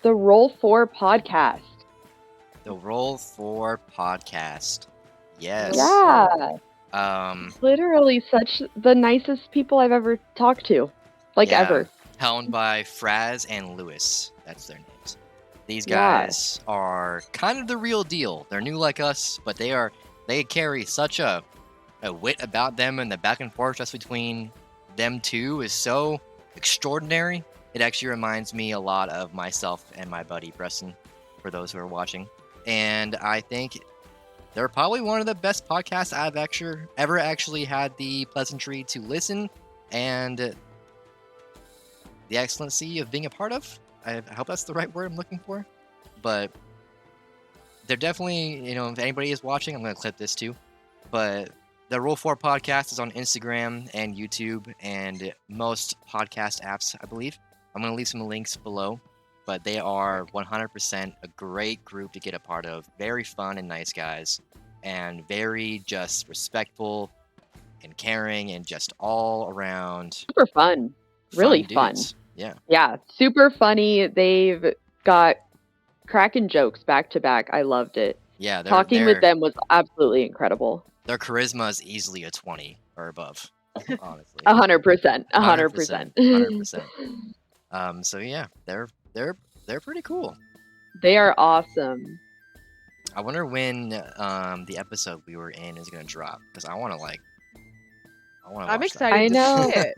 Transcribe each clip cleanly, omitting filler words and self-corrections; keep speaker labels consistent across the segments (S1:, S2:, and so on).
S1: the Roll 4 podcast.
S2: The Roll 4 podcast. Yes.
S1: Yeah.
S2: Um,
S1: Literally such the nicest people I've ever talked to. Ever.
S2: Helmed by Fraz and Lewis. That's their names. These
S1: Yeah.
S2: guys are kind of the real deal. They're new like us, but they carry such a wit about them, and the back and forth just between them two is so extraordinary. It actually reminds me a lot of myself and my buddy Preston, for those who are watching. And I think they're probably one of the best podcasts I've ever actually had the pleasantry to listen and the excellency of being a part of. I hope that's the right word I'm looking for. But they're definitely, if anybody is watching, I'm going to clip this too. But the Roll 4 podcast is on Instagram and YouTube and most podcast apps, I believe. I'm going to leave some links below. But they are 100% a great group to get a part of. Very fun and nice guys. And very just respectful and caring and just all around.
S1: Super fun. Really fun.
S2: Yeah.
S1: Yeah, super funny. They've got cracking jokes back to back. I loved it.
S2: Yeah.
S1: Talking with them was absolutely incredible.
S2: Their charisma is easily a 20 or above, honestly.
S1: 100%. 100%.
S2: 100%. So yeah, they're pretty cool.
S1: They are awesome.
S2: I wonder when the episode we were in is gonna drop, because I want to
S3: I'm excited.
S1: I know.
S3: To see it.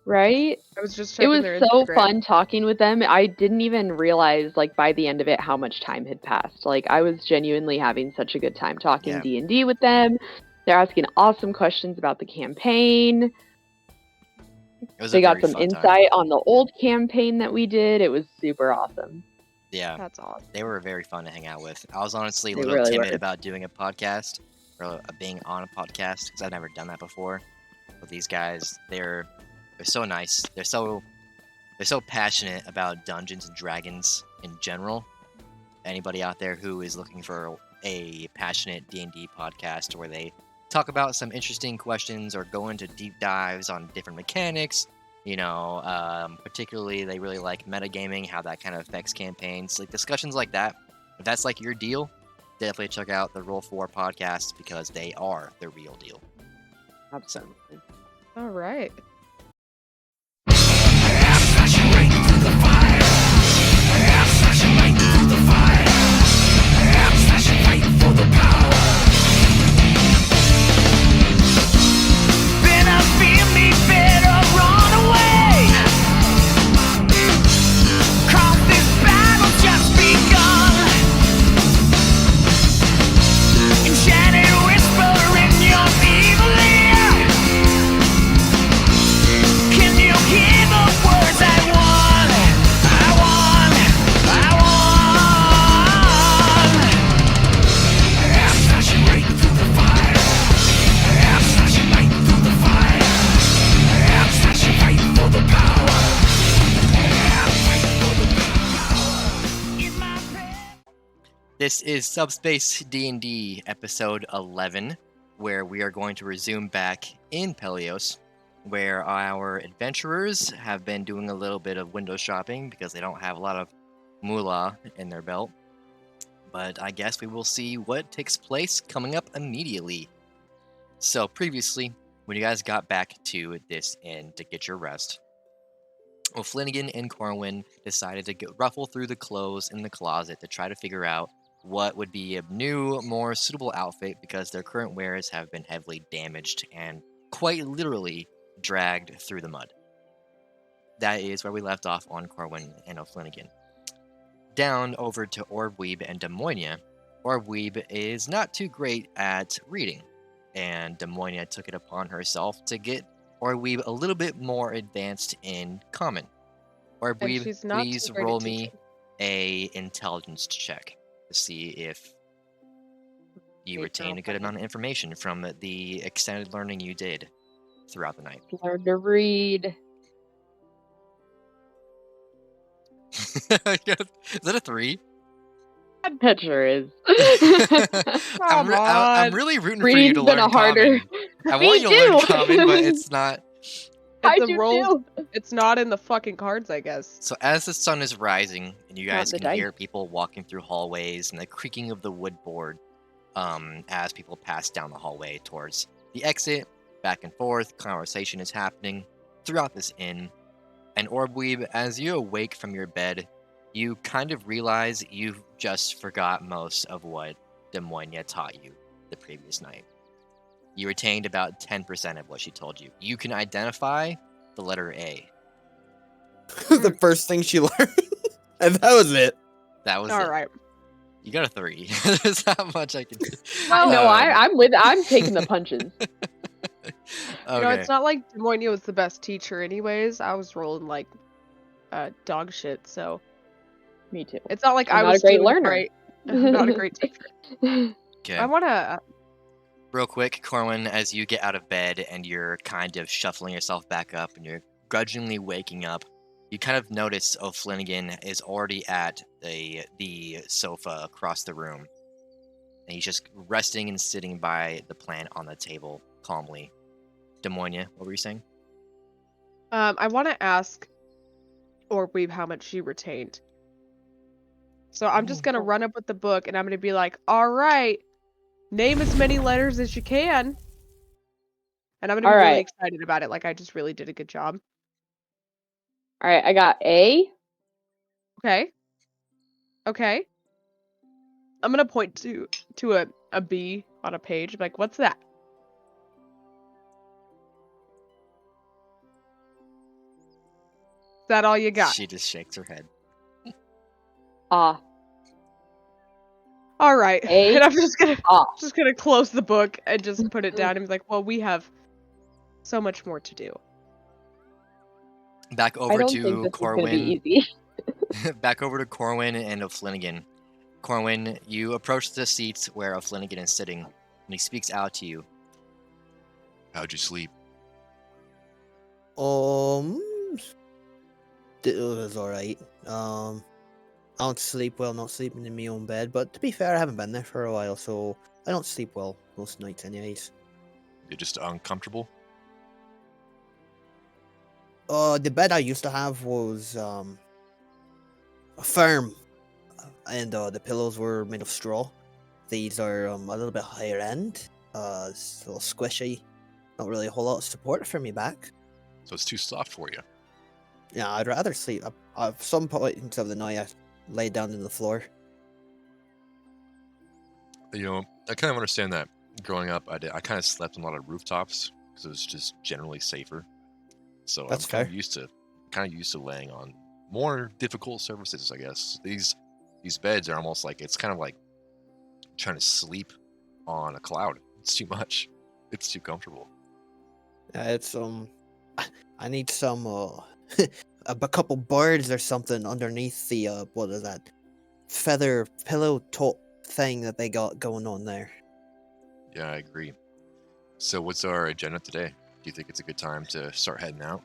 S1: Right?
S3: I was just checking their
S1: It was so
S3: Instagram.
S1: fun talking with them. I didn't even realize, by the end of it, how much time had passed. I was genuinely having such a good time talking D&D with them. They're asking awesome questions about the campaign. They got some insight on the old campaign that we did. It was super awesome.
S2: Yeah.
S3: That's awesome.
S2: They were very fun to hang out with. I was honestly a little timid about doing a podcast, or being on a podcast, because I've never done that before. But these guys, they're so nice. They're so passionate about Dungeons and Dragons in general. Anybody out there who is looking for a passionate D&D podcast where they talk about some interesting questions or go into deep dives on different mechanics, particularly they really like metagaming, how that kind of affects campaigns, discussions like that. If that's your deal, definitely check out the Roll 4 podcast, because they are the real deal.
S1: Absolutely.
S3: All right.
S2: This is Subspace D&D episode 11, where we are going to resume back in Pelios, where our adventurers have been doing a little bit of window shopping because they don't have a lot of moolah in their belt. But I guess we will see what takes place coming up immediately. So previously, when you guys got back to this inn to get your rest, Flanagan and Corwin decided to ruffle through the clothes in the closet to try to figure out what would be a new, more suitable outfit, because their current wares have been heavily damaged and quite literally dragged through the mud. That is where we left off on Corwin and O'Flanagan. Down over to Orbweeb and Demonia. Orbweeb is not too great at reading, and Demonia took it upon herself to get Orbweeb a little bit more advanced in Common. Orbweeb, please roll me a intelligence check to see if you retain a good amount of information from the extended learning you did throughout the night.
S1: Learn to read.
S2: Is that a 3?
S1: That sure is.
S2: I'm really rooting for you to learn
S1: been a harder.
S2: Common. I want you to learn Common, but it's not.
S1: I
S3: the
S1: do
S3: rolls.
S1: too.
S3: It's not in the fucking cards, I guess.
S2: So as the sun is rising, and you guys
S1: the
S2: can hear
S1: dice.
S2: people walking through hallways and the creaking of the wood board, as people pass down the hallway towards the exit, back and forth, conversation is happening throughout this inn. And Orbweeb, as you awake from your bed, you kind of realize you've just forgot most of what Demonia taught you the previous night. You retained about 10% of what she told you. You can identify the letter A.
S4: The first thing she learned. And that was it.
S2: That was
S3: All
S2: it.
S3: right.
S2: You got a 3. There's not much I can do.
S1: Well, no, I'm taking the punches.
S2: Okay.
S3: You know, it's not like Demonia was the best teacher anyways. I was rolling like dog shit, so
S1: Me too.
S3: it's not like
S1: I'm
S3: I
S1: not
S3: was
S1: a great
S3: doing
S1: learner.
S3: great. I'm not a great teacher.
S2: Okay.
S3: I wanna
S2: Real quick, Corwin, as you get out of bed and you're kind of shuffling yourself back up and you're grudgingly waking up, you kind of notice O'Flanagan is already at the sofa across the room. And he's just resting and sitting by the plant on the table calmly. Demonia, what were you saying?
S3: I wanna ask Orweeb how much she retained. So I'm just gonna run up with the book and I'm gonna be like, all right, name as many letters as you can. And I'm gonna be really excited about it, like I just really did a good job.
S1: All right, I got A.
S3: Okay. Okay. I'm gonna point to a B on a page. I'm like, what's that? Is that all you got?
S2: She just shakes her head.
S1: Ah.
S3: All right.
S1: A.
S3: And I'm just gonna close the book and just put it down and be like, well, we have so much more to do.
S2: Back over
S1: I don't
S2: to
S1: think this
S2: Corwin.
S1: is gonna be easy.
S2: Back over to Corwin and O'Flanagan. Corwin, you approach the seats where O'Flanagan is sitting, and he speaks out to you.
S5: How'd you sleep?
S4: It was alright. I don't sleep well, not sleeping in my own bed, but to be fair, I haven't been there for a while, so I don't sleep well most nights anyways.
S5: You're just uncomfortable?
S4: The bed I used to have was, firm, and the pillows were made of straw. These are a little bit higher end, it's a little squishy, not really a whole lot of support for me back.
S5: So it's too soft for you.
S4: Yeah, I'd rather sleep. At some point of the night, I lay down on the floor.
S5: You know, I kind of understand that. Growing up, I kind of slept on a lot of rooftops because it was just generally safer. So
S4: That's
S5: I'm
S4: fair.
S5: kind of used to laying on more difficult surfaces, I guess. These beds are almost like it's kind of like trying to sleep on a cloud. It's too much. It's too comfortable.
S4: It's I need some a couple birds or something underneath the what is that feather pillow top thing that they got going on there.
S5: Yeah, I agree. So what's our agenda today? Do you think it's a good time to start heading out?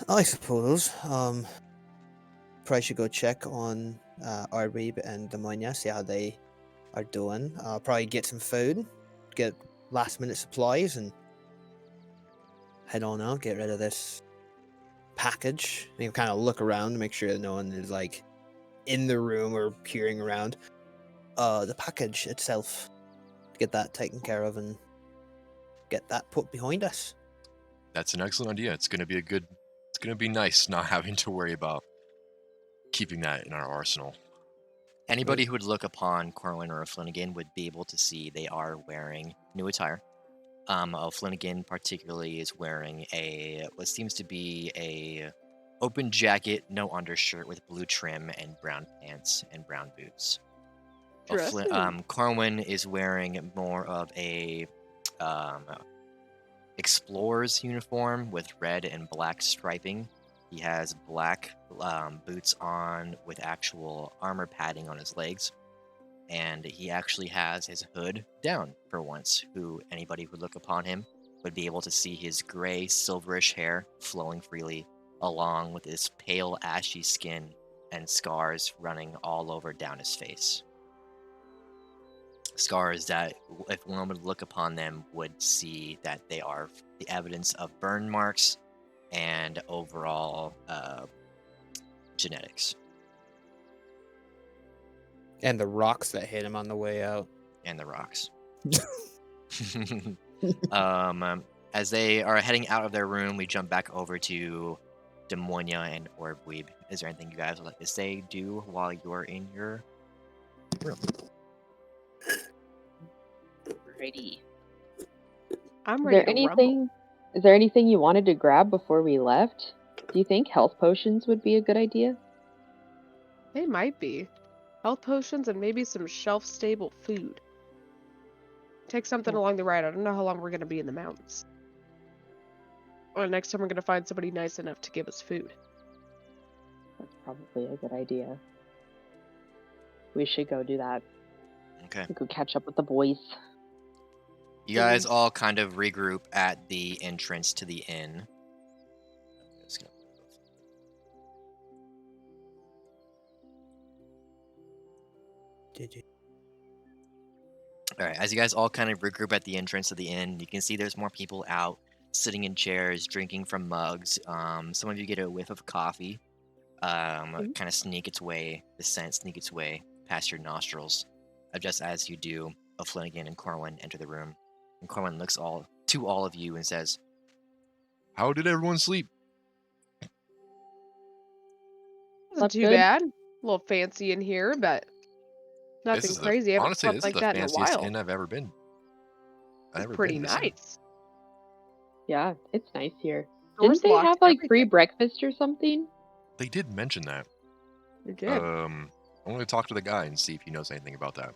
S4: I suppose. Probably should go check on Arweeb and Demonia, see how they are doing. Probably get some food, get last minute supplies, and head on out. Get rid of this package. And you kind of look around to make sure that no one is like in the room or peering around. The package itself, get that taken care of and get that put behind us.
S5: That's an excellent idea. It's gonna be nice not having to worry about keeping that in our arsenal.
S2: Anybody who would look upon Corwin or O'Flanagan would be able to see they are wearing new attire. O'Flanagan particularly is wearing what seems to be a open jacket, no undershirt with blue trim and brown pants and brown boots. Corwin is wearing more of a explorer's uniform with red and black striping. He has black boots on with actual armor padding on his legs. And he actually has his hood down for once. Anybody who would look upon him would be able to see his gray, silverish hair flowing freely, along with his pale, ashy skin and scars running all over down his face. Scars that, if one would look upon them, would see that they are the evidence of burn marks and overall genetics.
S4: And the rocks that hit him on the way out.
S2: And the rocks. As they are heading out of their room, we jump back over to Demonia and Orbweeb. Is there anything you guys would like to say, do while you're in your room?
S1: Alrighty.
S3: I'm
S1: Is
S3: ready
S1: there
S3: to rumble.
S1: anything? Is there anything you wanted to grab before we left? Do you think health potions would be a good idea?
S3: They might be. Health potions and maybe some shelf-stable food. Take something along the ride. I don't know how long we're going to be in the mountains. Or next time we're going to find somebody nice enough to give us food.
S1: That's probably a good idea. We should go do that.
S2: Okay.
S1: We could catch up with the boys.
S2: You guys all kind of regroup at the entrance to the inn. Just gonna-
S4: Did you?
S2: All right, as you guys all kind of regroup at the entrance of the inn, you can see there's more people out, sitting in chairs, drinking from mugs. Some of you get a whiff of coffee, kind of sneak its way, the scent sneak its way past your nostrils. Just as you do, O'Flanagan and Corwin enter the room, and Corwin looks to all of you and says,
S5: How did everyone sleep?
S3: Wasn't
S1: Slept
S3: too
S1: good?
S3: bad. A little fancy in here, but nothing crazy. I haven't
S5: Honestly,
S3: slept
S5: this
S3: like
S5: is the
S3: that in a
S5: fanciest
S3: while.
S5: inn I've ever been. I've
S3: It's
S5: ever
S3: pretty
S5: been in this inn.
S3: nice.
S1: Yeah, it's nice here.
S3: Doors
S1: Didn't they
S3: locked,
S1: have like free
S3: everything.
S1: breakfast or something?
S5: They did mention that.
S3: You did.
S5: I'm going to talk to the guy and see if he knows anything about that.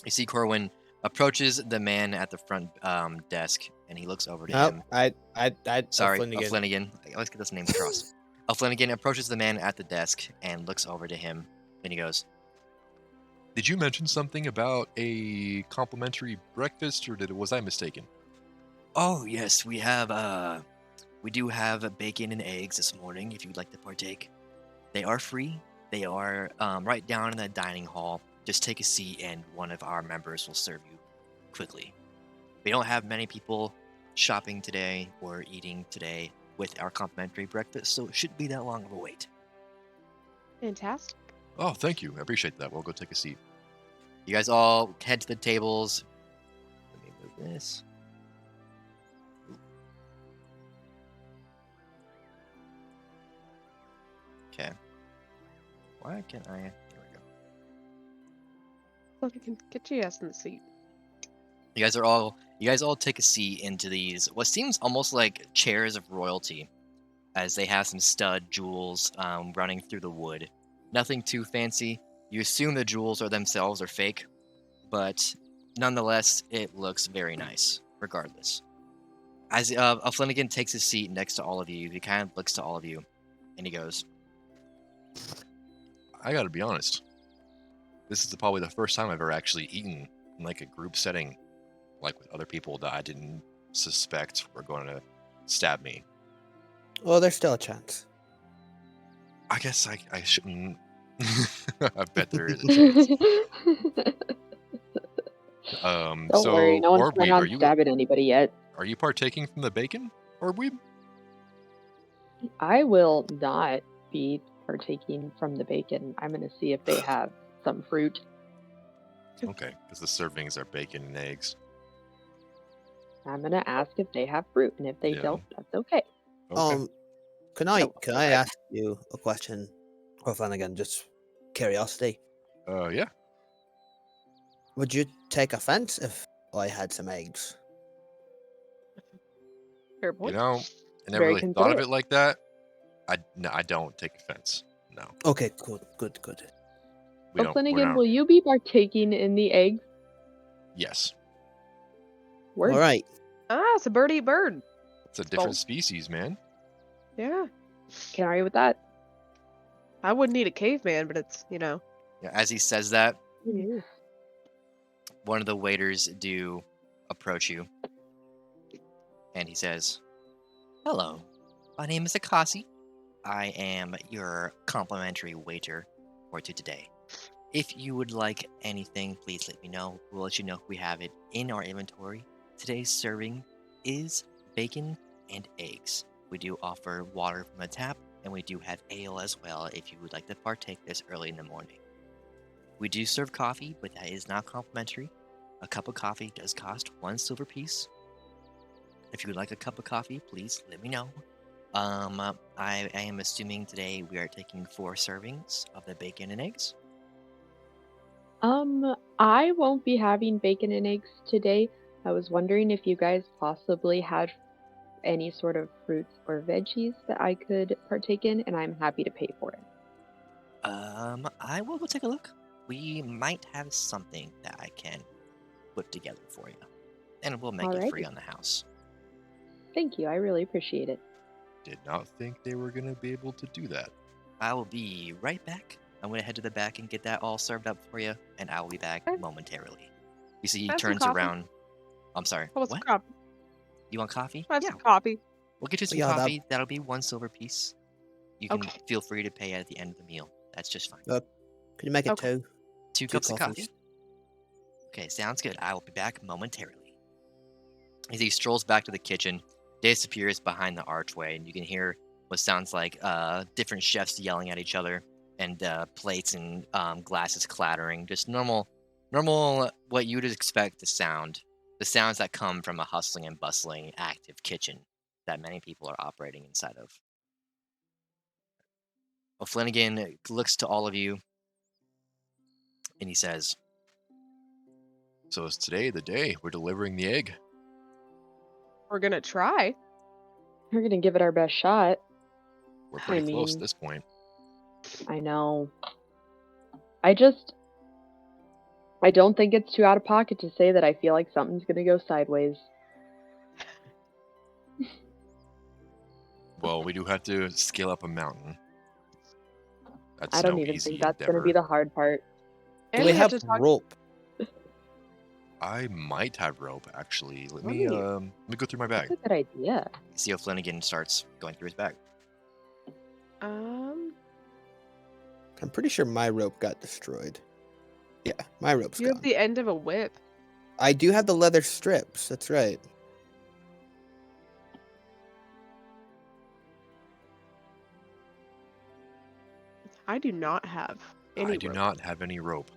S2: You see Corwin approaches the man at the front desk, and he looks over to
S4: No,
S2: him.
S4: Sorry,
S2: O'Flanagan. Let's get those names crossed. O'Flanagan approaches the man at the desk and looks over to him, and he goes,
S5: Did you mention something about a complimentary breakfast, or was I mistaken?
S2: "Oh yes, we do have bacon and eggs this morning. If you'd like to partake, they are free. They are right down in the dining hall. Just take a seat, and one of our members will serve you quickly. We don't have many people shopping today or eating today with our complimentary breakfast, so it shouldn't be that long of a wait."
S3: Fantastic.
S5: Oh, thank you. I appreciate that. We'll go take a seat.
S2: You guys all head to the tables. Let me move this. Okay. Why can't I? There we go.
S3: Look, you can get your ass in the seat.
S2: You guys all take a seat into these what seems almost like chairs of royalty, as they have some stud jewels running through the wood. Nothing too fancy. You assume the jewels are themselves are fake, but nonetheless, it looks very nice, regardless. As Flanagan takes his seat next to all of you, he kind of looks to all of you, and he goes,
S5: I gotta be honest. This is probably the first time I've ever actually eaten in like a group setting, like with other people that I didn't suspect were going to stab me.
S4: Well, there's still a chance.
S5: I guess I shouldn't. I bet there is a chance.
S1: Don't
S5: so
S1: worry, no one's
S5: Orbweeb,
S1: planning on stabbing anybody yet.
S5: are you partaking from the bacon, Orbweeb?
S1: I will not be partaking from the bacon. I'm going to see if they have some fruit.
S5: Okay, because the servings are bacon and eggs.
S1: I'm going to ask if they have fruit, and if they
S5: Yeah.
S1: don't, that's okay.
S5: Okay.
S4: Can I
S1: No,
S4: can I
S1: okay.
S4: ask you a question, or Flanagan? Just curiosity.
S5: Yeah.
S4: Would you take offense if I had some eggs?
S3: Fair point.
S5: You know, I never
S1: Very
S5: really thought of
S1: considerate.
S5: it like that. I don't take offense. No.
S4: Okay, good.
S5: We're
S1: Flanagan,
S5: not.
S1: will you be partaking in the eggs?
S5: Yes.
S1: Word.
S4: All right.
S3: Ah, it's a bird eat bird.
S5: It's a different species, man.
S3: Yeah.
S1: Can I argue with that?
S3: I wouldn't eat a caveman, but it's,
S2: Yeah, as he says that,
S1: Mm.
S2: one of the waiters do approach you, and he says, "Hello, my name is Akasi. I am your complimentary waiter for today. If you would like anything, please let me know. We'll let you know if we have it in our inventory. Today's serving is bacon and eggs. We do offer water from the tap, and we do have ale as well if you would like to partake this early in the morning. We do serve coffee, but that is not complimentary. A cup of coffee does cost 1 silver piece. If you would like a cup of coffee, please let me know. I am assuming today we are taking 4 servings of the bacon and eggs.
S1: I won't be having bacon and eggs today. I was wondering if you guys possibly had any sort of fruits or veggies that I could partake in, and I'm happy to pay for it.
S2: I will go take a look. We might have something that I can put together for you, and we'll make it free
S1: Alrighty.
S2: on the house.
S1: Thank you. I really appreciate it.
S5: Did not think they were gonna be able to do that.
S2: I will be right back. I'm going to head to the back and get that all served up for you, and I will be back
S3: Okay.
S2: momentarily. You see, he
S3: Have some
S2: turns
S3: coffee.
S2: around. I'm sorry.
S3: How about some
S2: What?
S3: coffee?
S2: You want coffee?
S3: Have
S2: Yeah,
S3: some coffee.
S2: we'll get you some
S4: Yeah, that-
S2: coffee. That'll be 1 silver piece. You can
S3: Okay.
S2: feel free to pay at the end of the meal. That's just fine.
S4: Could you make it
S3: Okay.
S4: 2?
S2: 2
S4: 2
S2: cups of
S4: coffees.
S2: coffee. Okay, sounds good. I will be back momentarily. As he strolls back to the kitchen, disappears behind the archway, and you can hear what sounds like different chefs yelling at each other, and plates and glasses clattering. Just normal, what you'd expect the sounds that come from a hustling and bustling, active kitchen that many people are operating inside of. Well, Flanagan looks to all of you, and he says,
S5: So is today the day we're delivering the egg?
S3: We're gonna try.
S1: We're gonna give it our best shot.
S5: We're
S1: I
S5: pretty close at
S1: mean,
S5: this point.
S1: I know. I don't think it's too out of pocket to say that I feel like something's gonna go sideways.
S5: Well, we do have to scale up a mountain. That's
S1: I don't
S5: no
S1: even
S5: easy
S1: think that's gonna
S5: endeavor.
S1: be the hard part.
S4: Do
S3: And
S4: we
S3: we have
S4: have
S3: to talk.
S4: rope?
S5: I might have rope actually. Let
S3: Let
S5: me
S3: me-
S5: let me go through my bag.
S1: That's a good idea.
S2: you see how Flanagan starts going through his bag.
S3: Um,
S4: I'm pretty sure my rope got destroyed. Yeah, my rope's
S3: you
S4: gone.
S3: have the end of a whip.
S4: I do have the leather strips. That's right.
S3: I do not have any
S5: I do
S3: rope.
S5: not have any rope.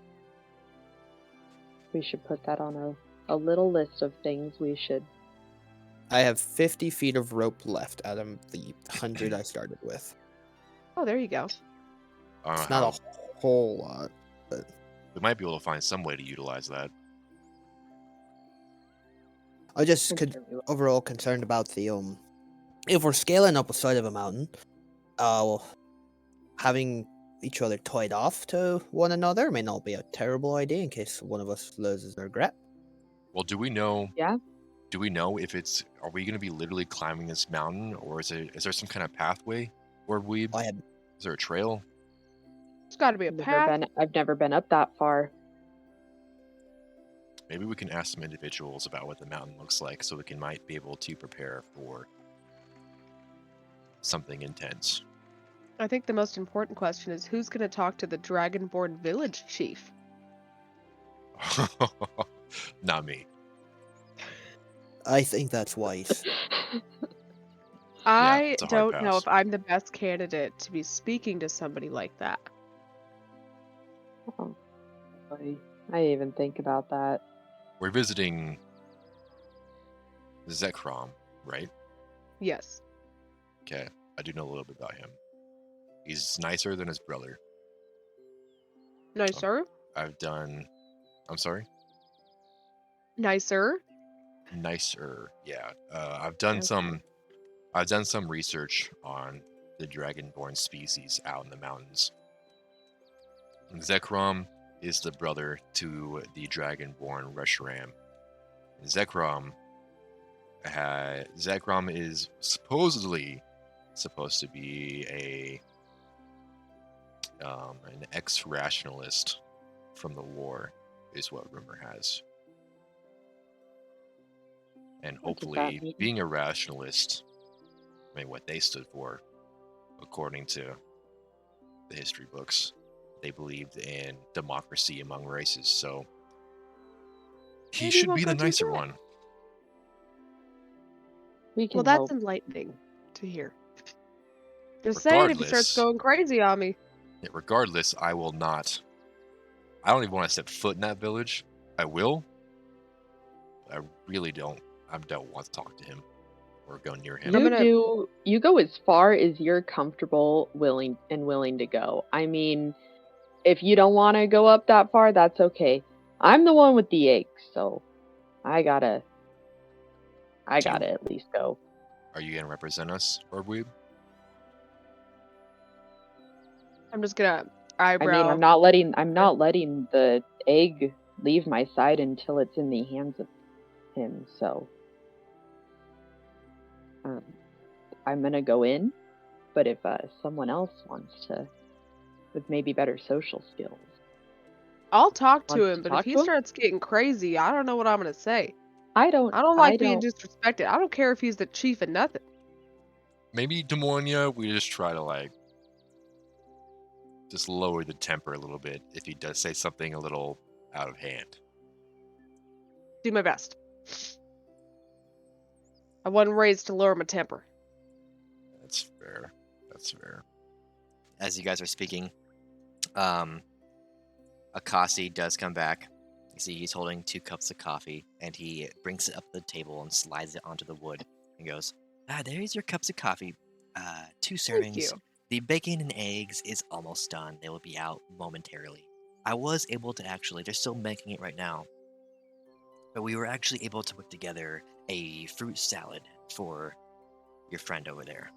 S1: We should put that on a little list of things we should.
S4: I have 50 feet of rope left out of the 100 I started with.
S3: Oh, there you go.
S5: I don't
S4: It's
S5: know how.
S4: not a whole lot.
S5: We might be able to find some way to utilize that.
S4: I just
S1: I'm
S4: could
S1: sure we will.
S4: overall concerned about the if we're scaling up a side of a mountain, having each other tied off to one another may not be a terrible idea in case one of us loses their grip.
S5: Well, do we know?
S1: Yeah.
S5: Do we know if it's? Are we going to be literally climbing this mountain, or is there some kind of pathway? Or is there a trail?
S3: There's got to be a path.
S1: I've never been up that far.
S5: Maybe we can ask some individuals about what the mountain looks like, so we might be able to prepare for something intense.
S3: I think the most important question is who's going to talk to the Dragonborn village chief?
S5: Not me.
S4: I think that's wise.
S3: I
S5: it's a hard
S3: don't know
S5: pass.
S3: if I'm the best candidate to be speaking to somebody like that.
S1: Oh, boy. I didn't even think about that.
S5: We're visiting Zekrom, right?
S3: Yes.
S5: Okay, I do know a little bit about him. He's nicer than his brother.
S3: Nicer?
S5: I'm sorry?
S3: Nicer?
S5: Nicer, yeah. I've done some research on the dragonborn species out in the mountains. Zekrom is the brother to the dragonborn Reshiram. Zekrom is supposedly supposed to be an ex-rationalist from the war, is what rumor has. And
S1: What does that
S5: hopefully,
S1: mean?
S5: being a rationalist, I mean, what they stood for, according to the history books, they believed in democracy among races. So he
S3: Maybe
S5: should
S3: we'll
S5: be
S3: go
S5: the
S3: do
S5: nicer
S3: that.
S5: one.
S1: We can
S3: Well, that's
S1: hope.
S3: enlightening. to hear. Just saying, if he starts
S5: Regardless-
S3: going crazy on me.
S5: Yeah, regardless, I will not. I don't even want to step foot in that village. I will. But I really don't. I don't want to talk to him or go near him.
S1: You go as far as you're comfortable, willing to go. I mean, if you don't want to go up that far, that's okay. I'm the one with the eggs, so I gotta at least go.
S5: Are you gonna represent us, Orweeb?
S3: I'm just gonna
S1: I
S3: eyebrow.
S1: mean, I'm not letting the egg leave my side until it's in the hands of him. So, I'm gonna go in. But if someone else wants to, with maybe better social skills,
S3: I'll talk to
S1: Wants
S3: him,
S1: to
S3: but if
S1: talk
S3: he
S1: to him?
S3: starts getting crazy, I don't know what I'm gonna say.
S1: I don't
S3: like being disrespected. I don't care if he's the chief and nothing.
S5: Maybe Demonia, we just try to like just lower the temper a little bit if he does say something a little out of hand.
S3: Do my best. I wasn't raised to lower my temper.
S5: That's fair. That's fair.
S2: As you guys are speaking, Akasi does come back. You see he's holding 2 cups of coffee, and he brings it up to the table and slides it onto the wood and goes, there's your cups of coffee. 2 servings.
S3: Thank you.
S2: The bacon and eggs is almost done. They will be out momentarily. I was able to they're still making it right now, but we were actually able to put together a fruit salad for your friend over there.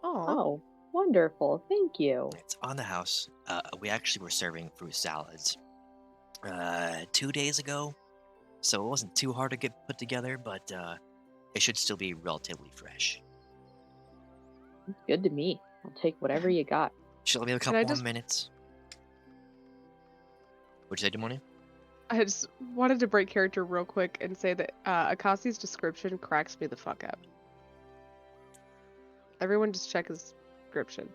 S1: Oh, wonderful! Thank you.
S2: It's on the house. We actually were serving fruit salads 2 days ago, so it wasn't too hard to get put together, but it should still be relatively fresh.
S1: It's good to me. I'll take whatever you got.
S2: Should let me have a couple more minutes. What'd you say, Demonia?
S3: I just wanted to break character real quick and say that Akasi's description cracks me the fuck up. Everyone just check his description.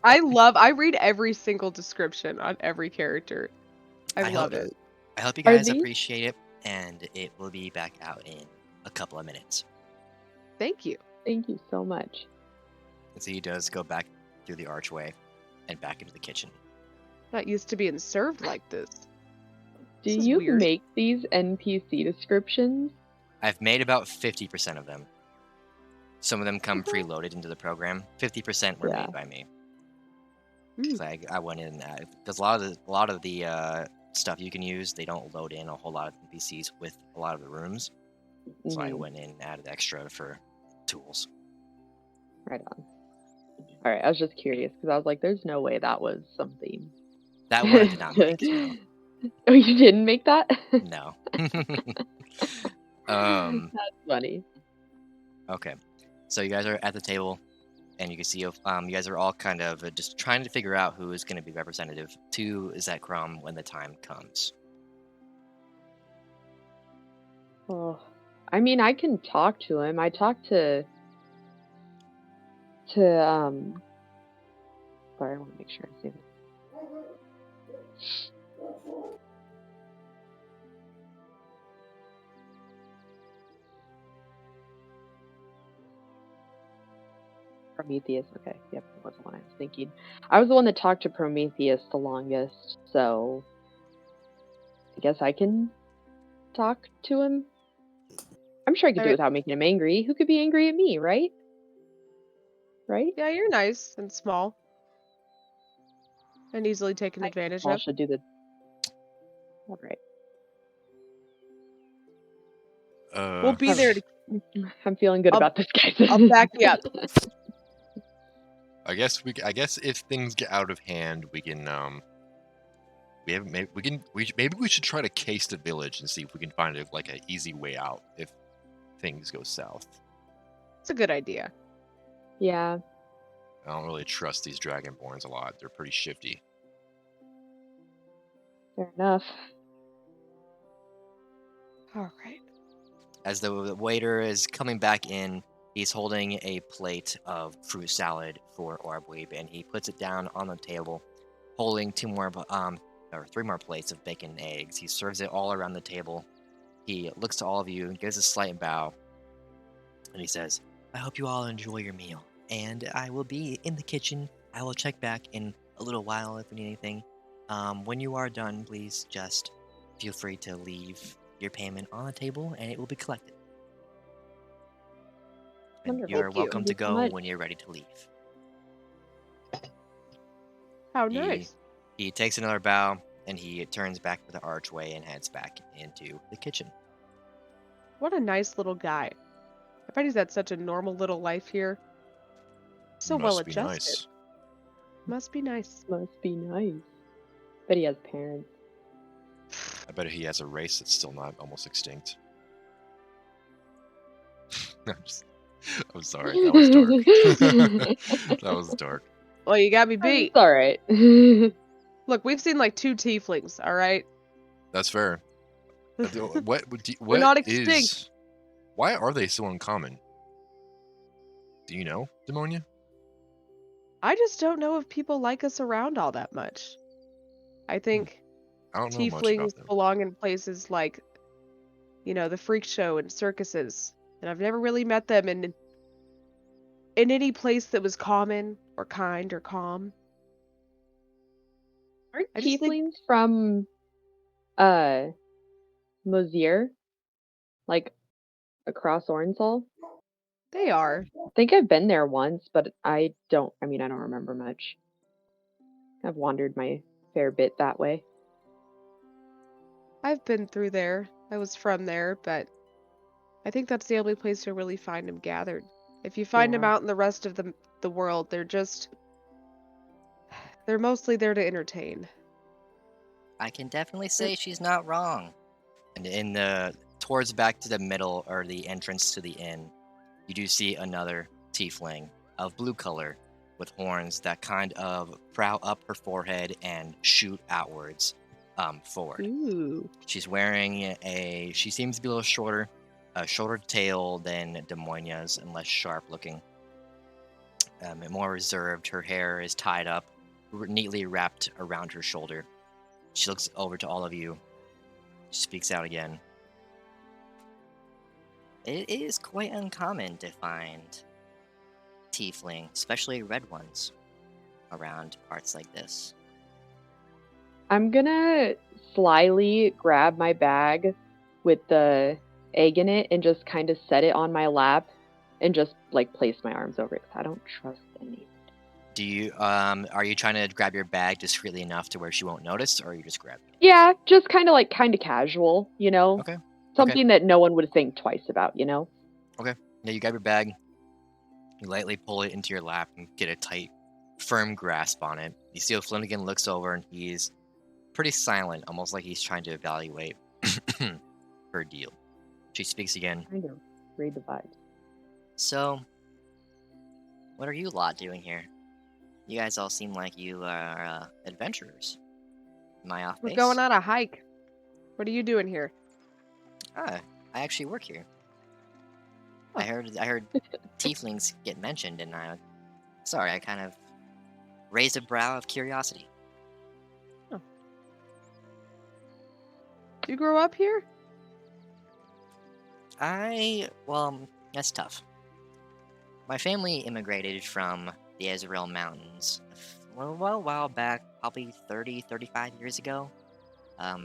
S3: I read every single description on every character. I love it.
S2: I hope you guys appreciate it, and it will be back out in a couple of minutes.
S3: Thank you.
S1: Thank you so much.
S2: And so he does go back through the archway and back into the kitchen.
S3: Not used to being served like this.
S1: Do
S3: This is
S1: you
S3: weird.
S1: make these NPC descriptions?
S2: I've made about 50% of them. Some of them come preloaded into the program. 50% were made by me. Because I went in because a lot of the stuff you can use, they don't load in a whole lot of NPCs with a lot of the rooms. So I went in and added extra for tools.
S1: Right on. All right, I was just curious because I was like, "There's no way that was something."
S2: That one I did not make. No.
S1: Oh, you didn't make that?
S2: No.
S1: That's funny.
S2: Okay, so you guys are at the table, and you can see you guys are all kind of just trying to figure out who is going to be representative to Zekrom when the time comes.
S1: Oh, I mean, I can talk to him. I talked to sorry, I want to make sure I say this. Prometheus, okay, yep, that wasn't what I was thinking. I was the one that talked to Prometheus the longest, so I guess I can talk to him. I'm sure I could do it without making him angry. Who could be angry at me, right? Right?
S3: Yeah, you're nice and small. And easily taken advantage of.
S1: Should do the... All right.
S3: We'll be there to...
S1: I'm feeling good about this, guys.
S3: I'll back you up.
S5: I guess if things get out of hand, we can maybe we should try to case the village and see if we can find an easy way out if things go south.
S3: It's a good idea.
S1: Yeah.
S5: I don't really trust these Dragonborns a lot. They're pretty shifty.
S1: Fair enough.
S3: All right.
S2: As the waiter is coming back in, he's holding a plate of fruit salad for Orweeb, and he puts it down on the table, holding 3 more plates of bacon and eggs. He serves it all around the table, He looks to all of you and gives a slight bow, and he says, "I hope you all enjoy your meal, and I will be in the kitchen. I will check back in a little while if you need anything. When you are done, please just feel free to leave your payment on the table, and it will be collected. And
S1: Wonderful.
S2: you are
S3: Thank you.
S2: welcome
S1: Thank
S2: to
S1: you so
S2: go
S1: much.
S2: when you're ready to leave."
S3: How
S2: He
S3: nice.
S2: he takes another bow, and he turns back to the archway and heads back into the kitchen.
S3: What a nice little guy. I bet he's had such a normal little life here. So well
S5: Must be
S3: adjusted.
S5: nice.
S3: Must be nice.
S1: Must be nice. But he has parents.
S5: I bet he has a race that's still not almost extinct. I'm sorry, that was dark. That was dark.
S3: Well, you got me beat.
S1: It's all right.
S3: Look, we've seen like 2 tieflings, all right?
S5: That's fair. What
S3: We're not
S5: is?
S3: extinct.
S5: Why are they so uncommon? Do you know, Demonia?
S3: I just don't know if people like us around all that much. I think
S5: I don't know much
S3: tieflings
S5: about them.
S3: belong in places like, the freak show and circuses. And I've never really met them in any place that was common or kind or calm.
S1: Aren't
S3: I just think-
S1: tieflings from Mosier? Like across Ornsall?
S3: They are.
S1: I think I've been there once, but I don't remember much. I've wandered my fair bit that way.
S3: I've been through there. I was from there, but I think that's the only place you'll really find them gathered. If you find them
S1: Yeah.
S3: out in the rest of the world, they're mostly there to entertain.
S2: I can definitely say she's not wrong. And towards back to the middle, or the entrance to the inn, you do see another tiefling of blue color with horns that kind of prow up her forehead and shoot outwards forward.
S3: Ooh.
S2: She's wearing she seems to be a little shorter, a shorter tail than Demoinia's and less sharp looking. And more reserved. Her hair is tied up, neatly wrapped around her shoulder. She looks over to all of you. She speaks out again. It is quite uncommon to find tiefling, especially red ones, around parts like this.
S1: I'm gonna slyly grab my bag with the egg in it and just kind of set it on my lap and just like place my arms over it because I don't trust any.
S2: Do you are you trying to grab your bag discreetly enough to where she won't notice, or are you just grabbing it?
S1: Yeah, just kind of casual,
S2: Okay.
S1: Something that no one would think twice about,
S2: Okay. Yeah, you grab your bag. You lightly pull it into your lap and get a tight, firm grasp on it. You see Flanagan looks over and he's pretty silent, almost like he's trying to evaluate her deal. She speaks again.
S1: I know. Read the vibes.
S2: So, what are you lot doing here? You guys all seem like you are adventurers. Am I off base?
S3: We're going on a hike. What are you doing here?
S2: I actually work here.
S3: Oh.
S2: I heard tieflings get mentioned, and I kind of raised a brow of curiosity.
S3: Oh. You grew up here?
S2: Well, that's tough. My family immigrated from the Ezreal Mountains a while back, probably 30, 35 years ago,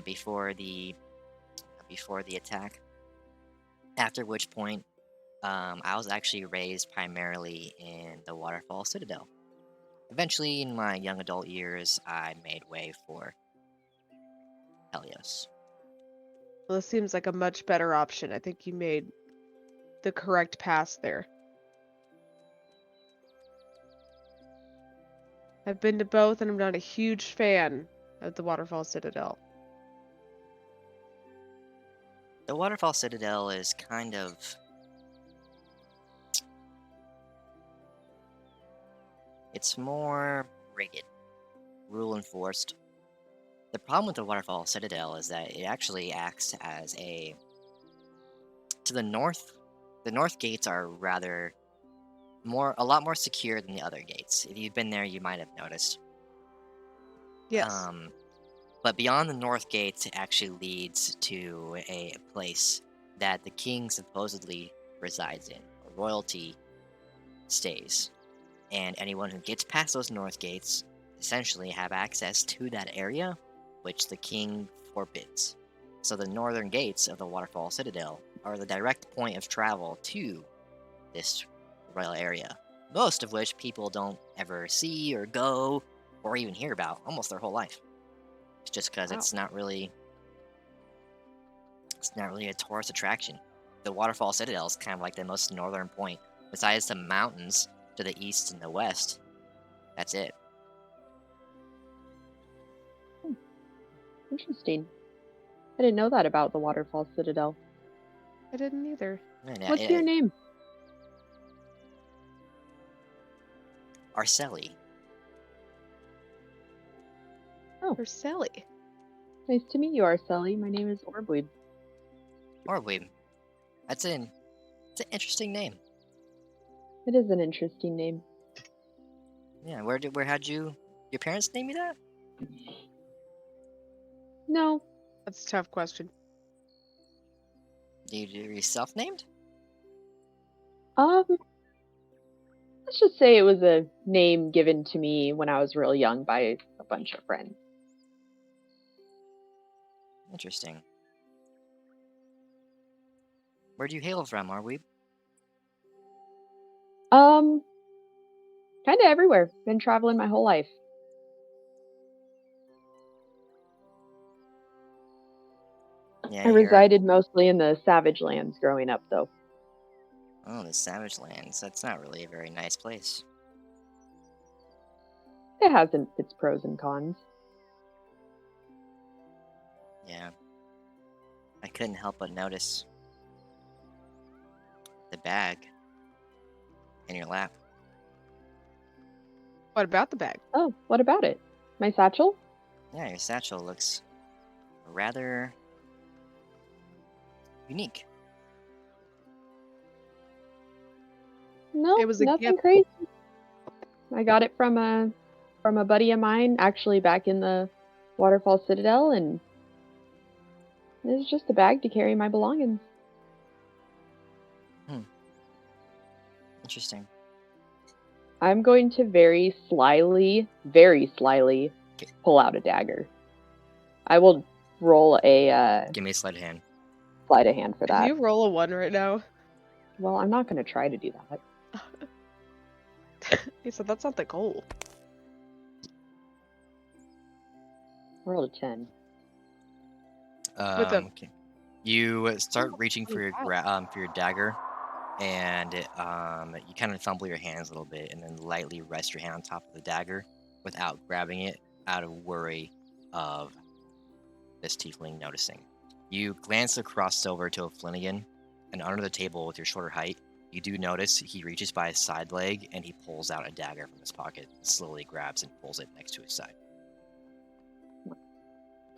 S2: before the attack. After which point, I was actually raised primarily in the Waterfall Citadel. Eventually, in my young adult years, I made way for Pelios.
S3: Well, this seems like a much better option. I think you made the correct pass there. I've been to both, and I'm not a huge fan of the Waterfall Citadel.
S2: The Waterfall Citadel is kind of... It's more rigid, rule enforced. The problem with the Waterfall Citadel is that it actually acts as a... To the north gates are rather a lot more secure than the other gates. If you've been there, you might have noticed.
S3: Yes.
S2: But beyond the north gate actually leads to a place that the king supposedly resides in, or royalty stays. And anyone who gets past those north gates essentially have access to that area, which the king forbids. So the northern gates of the Waterfall Citadel are the direct point of travel to this royal area, most of which people don't ever see or go or even hear about almost their whole life. It's just because
S3: Wow.
S2: it's not really a tourist attraction. The Waterfall Citadel is kind of like the most northern point. Besides some mountains to the east and the west, that's it.
S1: Interesting. I didn't know that about the Waterfall Citadel.
S3: I didn't either.
S2: And, yeah,
S1: What's your name?
S2: Arceli.
S3: Or Sally.
S1: Nice to meet you, Arceli. My name is Orbweed.
S2: Orweeb. It's an interesting name.
S1: It is an interesting name.
S2: Yeah, where had your parents name you that?
S1: No.
S3: That's a tough question.
S2: Are you self-named?
S1: Let's just say it was a name given to me when I was real young by a bunch of friends.
S2: Interesting. Where do you hail from, Orweeb?
S1: Kind of everywhere. Been traveling my whole life.
S2: Yeah,
S1: I resided mostly in the Savage Lands growing up, though.
S2: Oh, the Savage Lands. That's not really a very nice place.
S1: It has its pros and cons.
S2: Yeah. I couldn't help but notice the bag in your lap.
S3: What about the bag?
S1: Oh, what about it? My satchel?
S2: Yeah, your satchel looks rather unique.
S1: No,
S3: It was a
S1: nothing
S3: gift.
S1: crazy. I got it from a buddy of mine, actually back in the Waterfall Citadel, and it was just a bag to carry my belongings.
S2: Interesting.
S1: I'm going to very slyly pull out a dagger. I will roll a
S2: Give me a sleight of hand.
S1: sleight of hand for
S3: Can
S1: that.
S3: you roll a 1 right now?
S1: Well, I'm not going to try to do that.
S3: He said that's not the goal.
S1: I rolled a 10.
S3: With a
S2: Okay. You start
S3: Oh,
S2: reaching for your for your dagger, and you kind of fumble your hands a little bit, and then lightly rest your hand on top of the dagger without grabbing it, out of worry of this tiefling noticing. You glance across over to a Flanagan, and under the table with your shorter height, you do notice he reaches by his side leg and he pulls out a dagger from his pocket, slowly grabs and pulls it next to his side.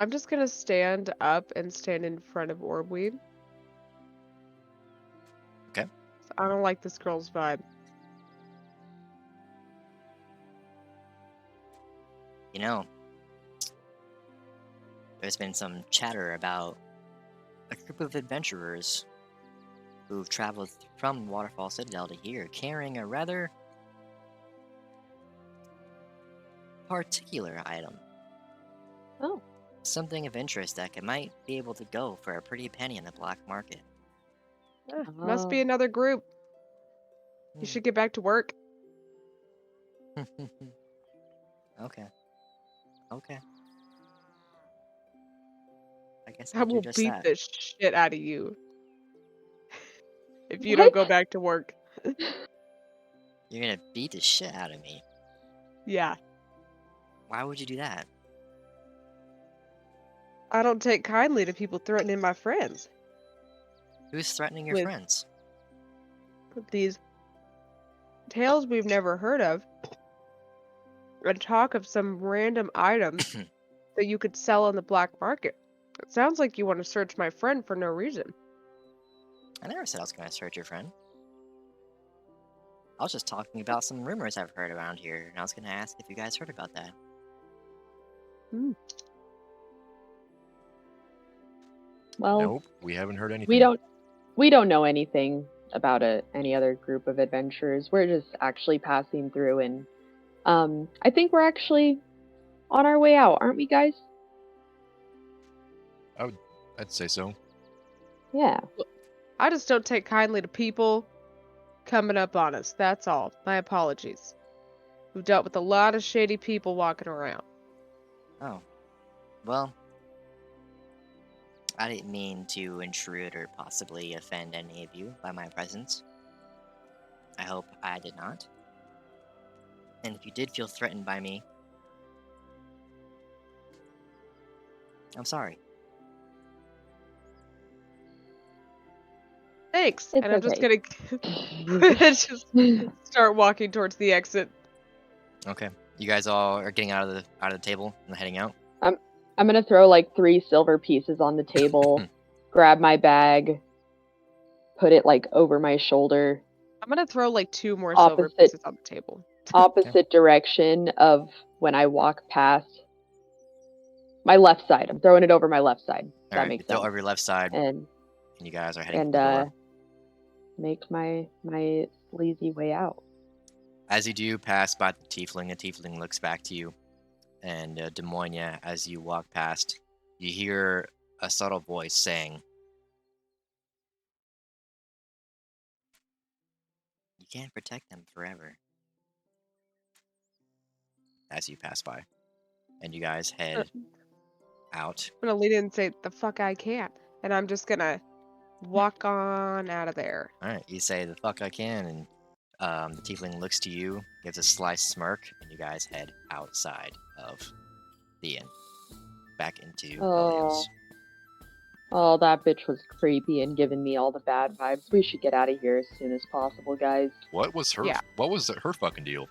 S3: I'm just gonna stand up and stand in front of Orbweed.
S2: Okay.
S3: I don't like this girl's vibe.
S2: You know, there's been some chatter about a group of adventurers who've traveled from Waterfall Citadel to here, carrying a rather particular item.
S1: Oh.
S2: Something of interest that might be able to go for a pretty penny in the black market.
S3: Must be another group. You should get back to work.
S2: Okay. I guess
S3: I
S2: I'll do
S3: will
S2: just
S3: beat
S2: that.
S3: the shit out of you if you
S1: What?
S3: don't go back to work.
S2: You're gonna beat the shit out of me.
S3: Yeah.
S2: Why would you do that?
S3: I don't take kindly to people threatening my friends
S2: Who's threatening your
S3: With-
S2: friends?
S3: with these tales we've never heard of and talk of some random item that you could sell on the black market. It sounds like you want to search my friend for no reason.
S2: I never said I was gonna search your friend. I was just talking about some rumors I've heard around here, and I was gonna ask if you guys heard about that.
S1: Well,
S5: Nope, we haven't heard anything.
S1: we don't know anything about any other group of adventurers. We're just actually passing through, and I think we're actually on our way out, aren't we, guys?
S5: I'd say so.
S1: Yeah.
S3: I just don't take kindly to people coming up on us. That's all. My apologies. We've dealt with a lot of shady people walking around.
S6: Oh. Well, I didn't mean to intrude or possibly offend any of you by my presence. I hope I did not. And if you did feel threatened by me, I'm sorry.
S3: Thanks.
S1: It's
S3: And I'm just
S1: okay.
S3: gonna just start walking towards the exit.
S2: Okay. You guys all are getting out of the table and heading out.
S1: I'm gonna throw like 3 silver pieces on the table, grab my bag, put it like over my shoulder,
S3: I'm gonna throw like 2 more silver
S1: opposite
S3: pieces on the table.
S1: opposite direction of when I walk past my left side. I'm throwing it over my left side. If that
S2: All right.
S1: makes
S2: You throw
S1: sense.
S2: over your left side,
S1: And
S2: you guys are heading
S1: and
S2: for the door.
S1: make my sleazy way out.
S2: As you do pass by the tiefling looks back to you, and Demonia, as you walk past, you hear a subtle voice saying, "You can't protect them forever." As you pass by, and you guys head out.
S3: I'm gonna lean in and say, "The fuck I can't," and I'm just gonna walk on out of there.
S2: All right, you say the fuck I can, and the tiefling looks to you, gives a sly smirk, and you guys head outside of the inn, back into Pelios.
S1: Oh, that bitch was creepy and giving me all the bad vibes. We should get out of here as soon as possible, guys.
S5: What was her?
S3: Yeah.
S5: What was her fucking deal?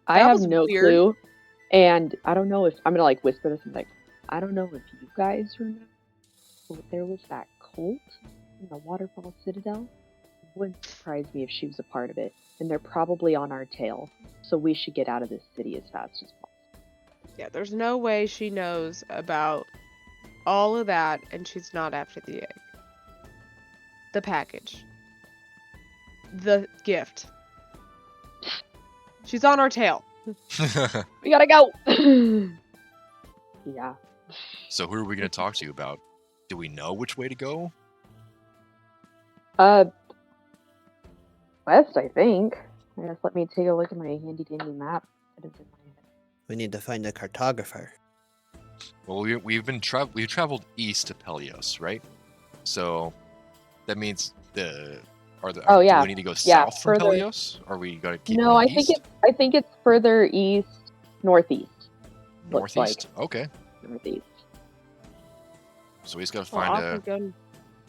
S1: I
S3: That
S1: have
S3: was
S1: no
S3: weird.
S1: clue, and I don't know if I'm gonna like whisper this. I'm like, I don't know if you guys remember, but there was that cult in the Waterfall Citadel. It wouldn't surprise me if she was a part of it, and they're probably on our tail. So we should get out of this city as fast as possible.
S3: Yeah, there's no way she knows about all of that and she's not after the egg. The package. The gift. She's on our tail.
S1: We gotta go. Yeah.
S5: So who are we going to talk to about? Do we know which way to go?
S1: West, I think. I guess let me take a look at my handy dandy map that is in my head.
S4: We need to find a cartographer.
S5: Well, we've traveled east to Pelios, right? So that means
S1: Oh, yeah.
S5: Do we need to go
S1: Yeah,
S5: south from
S1: further.
S5: Pelios? Or are we going to keep
S1: No,
S5: going
S1: I think
S5: east?
S1: I think it's further east, northeast. looks
S5: Northeast? Okay.
S1: Northeast.
S5: So we just got to
S3: Well,
S5: find
S3: off we go.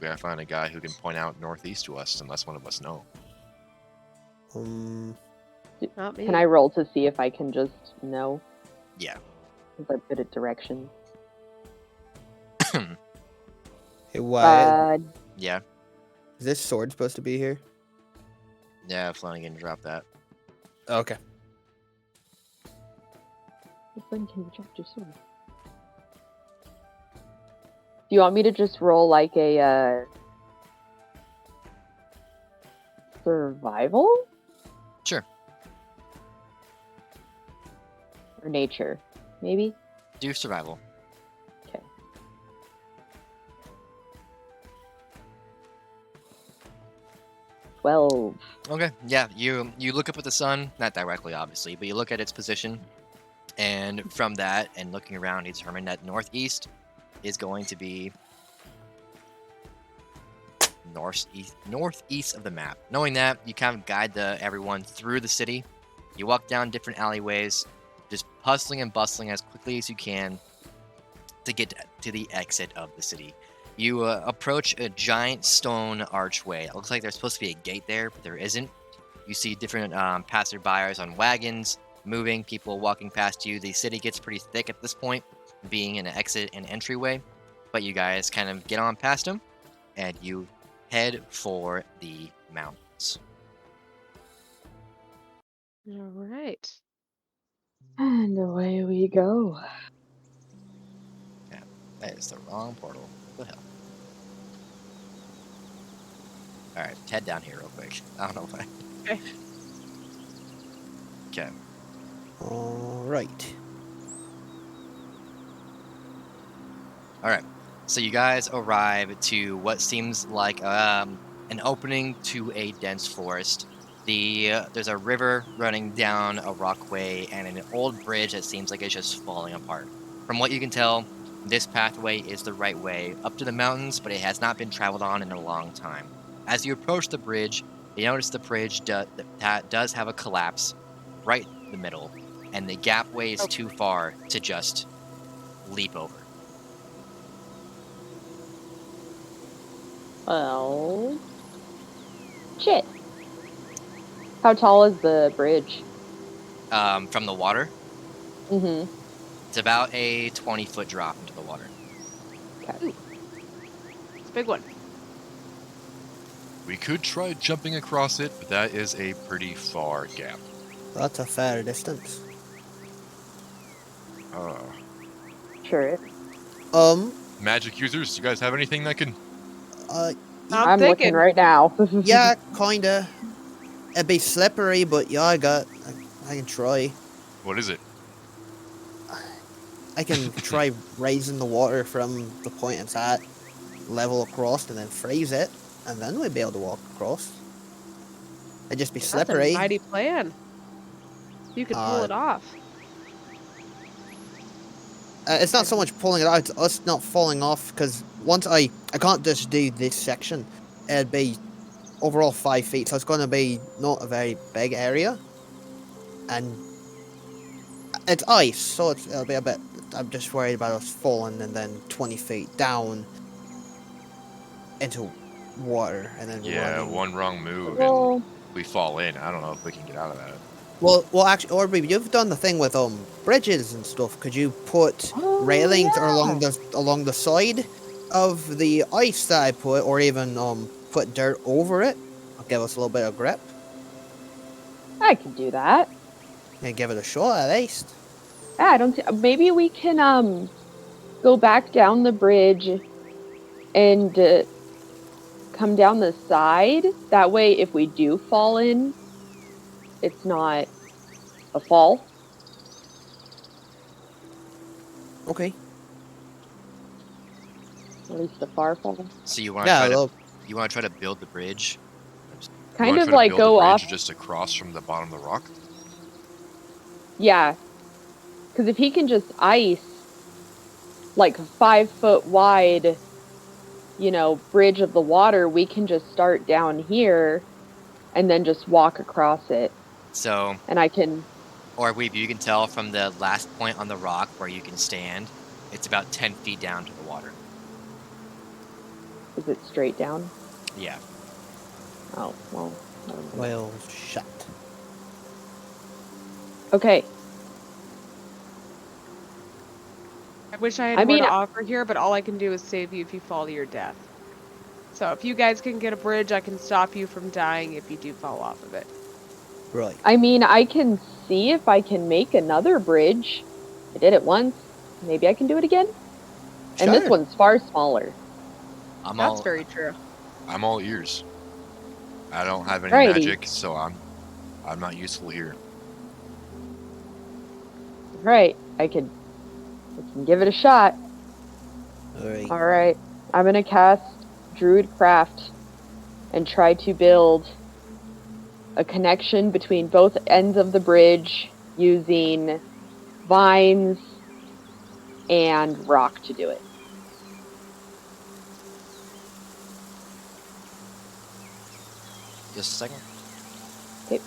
S5: we got to find a guy who can point out northeast to us unless one of us know.
S3: Not me.
S1: Can I roll to see if I can just know?
S2: Yeah.
S1: Because I'm good at directions.
S4: Hey, why
S2: Yeah.
S4: is this sword supposed to be here?
S2: Yeah, Flanagan dropped that.
S4: Okay.
S1: When can you drop your sword? Do you want me to just roll like a survival?
S2: Sure.
S1: Or nature, maybe?
S2: Do survival.
S1: Okay. Well,
S2: Okay, yeah, you look up at the sun, not directly obviously, but you look at its position, and from that and looking around, you determine that northeast is going to be northeast of the map. Knowing that, you kind of guide everyone through the city. You walk down different alleyways, just hustling and bustling as quickly as you can to get to the exit of the city. You approach a giant stone archway. It looks like there's supposed to be a gate there, but there isn't. You see different passerbyers on wagons, moving, people walking past you. The city gets pretty thick at this point, being an exit and entryway. But you guys kind of get on past them, and you head for the mountains.
S3: All right.
S1: and away we go.
S2: That is the wrong portal. What the hell? All right, head down here real quick. I don't know why.
S3: Okay.
S2: Okay.
S4: All right.
S2: All right. So you guys arrive to what seems like an opening to a dense forest. There's a river running down a rockway and an old bridge that seems like it's just falling apart. From what you can tell, this pathway is the right way up to the mountains, but it has not been traveled on in a long time. As you approach the bridge, you notice the bridge does have a collapse right in the middle, and the gapway is too far to just leap over.
S1: Well, shit. How tall is the bridge?
S2: From the water,
S1: Mm-hmm.
S2: it's about a 20-foot drop into the water.
S1: Okay.
S3: It's a big one.
S5: We could try jumping across it, but that is a pretty far gap.
S4: That's a fair distance.
S1: Sure.
S5: Magic users, you guys have anything that can...
S1: I'm looking
S3: thinking.
S1: right now.
S4: Yeah, kinda. It'd be slippery, but yeah, I can try.
S5: What is it?
S4: I can try raising the water from the point it's at, level across, and then freeze it, and then we'd be able to walk across. It'd just be
S3: That's
S4: slippery.
S3: a mighty plan. You could pull it off.
S4: It's not so much pulling it out, it's us not falling off, because once I can't just do this section. It'd be overall 5 feet, so it's going to be not a very big area. And it's ice, so it'll be a bit... I'm just worried about us falling and then 20 feet down into water and then
S5: Yeah,
S4: running.
S5: one wrong move
S1: Well,
S5: and we fall in. I don't know if we can get out of that.
S4: Well, actually, Aubrey, you've done the thing with bridges and stuff. Could you put railings or along the side of the ice that I put, or even put dirt over it? I'll give us a little bit of grip.
S1: I can do that.
S4: And give it a shot at least.
S1: Yeah, I don't. Maybe we can go back down the bridge and come down the side. That way, if we do fall in, it's not a fall.
S4: Okay.
S1: At least a far fall.
S2: So you want to
S4: Yeah,
S2: try to build the bridge?
S1: Kind of like go off.
S5: Just across from the bottom of the rock?
S1: Yeah. Because if he can just ice like 5 foot wide, bridge of the water, we can just start down here and then just walk across it.
S2: So,
S1: and I can...
S2: Or you can tell from the last point on the rock where you can stand, it's about 10 feet down to the water.
S1: Is it straight down?
S2: Yeah.
S1: Oh, well.
S4: Well, shut.
S1: Okay.
S3: I wish I had more to offer here, but all I can do is save you if you fall to your death. So if you guys can get a bridge, I can stop you from dying if you do fall off of it.
S4: Right.
S1: I mean, I can see if I can make another bridge. I did it once. Maybe I can do it again.
S4: Sure.
S1: And this one's far smaller.
S3: That's very true.
S5: I'm all ears. I don't have any
S1: Righty.
S5: magic, so I'm not useful here.
S1: Right. I can give it a shot.
S4: Alright.
S1: Alright. I'm gonna cast Druidcraft and try to build a connection between both ends of the bridge using vines and rock to do it.
S2: Just a second.
S1: Okay.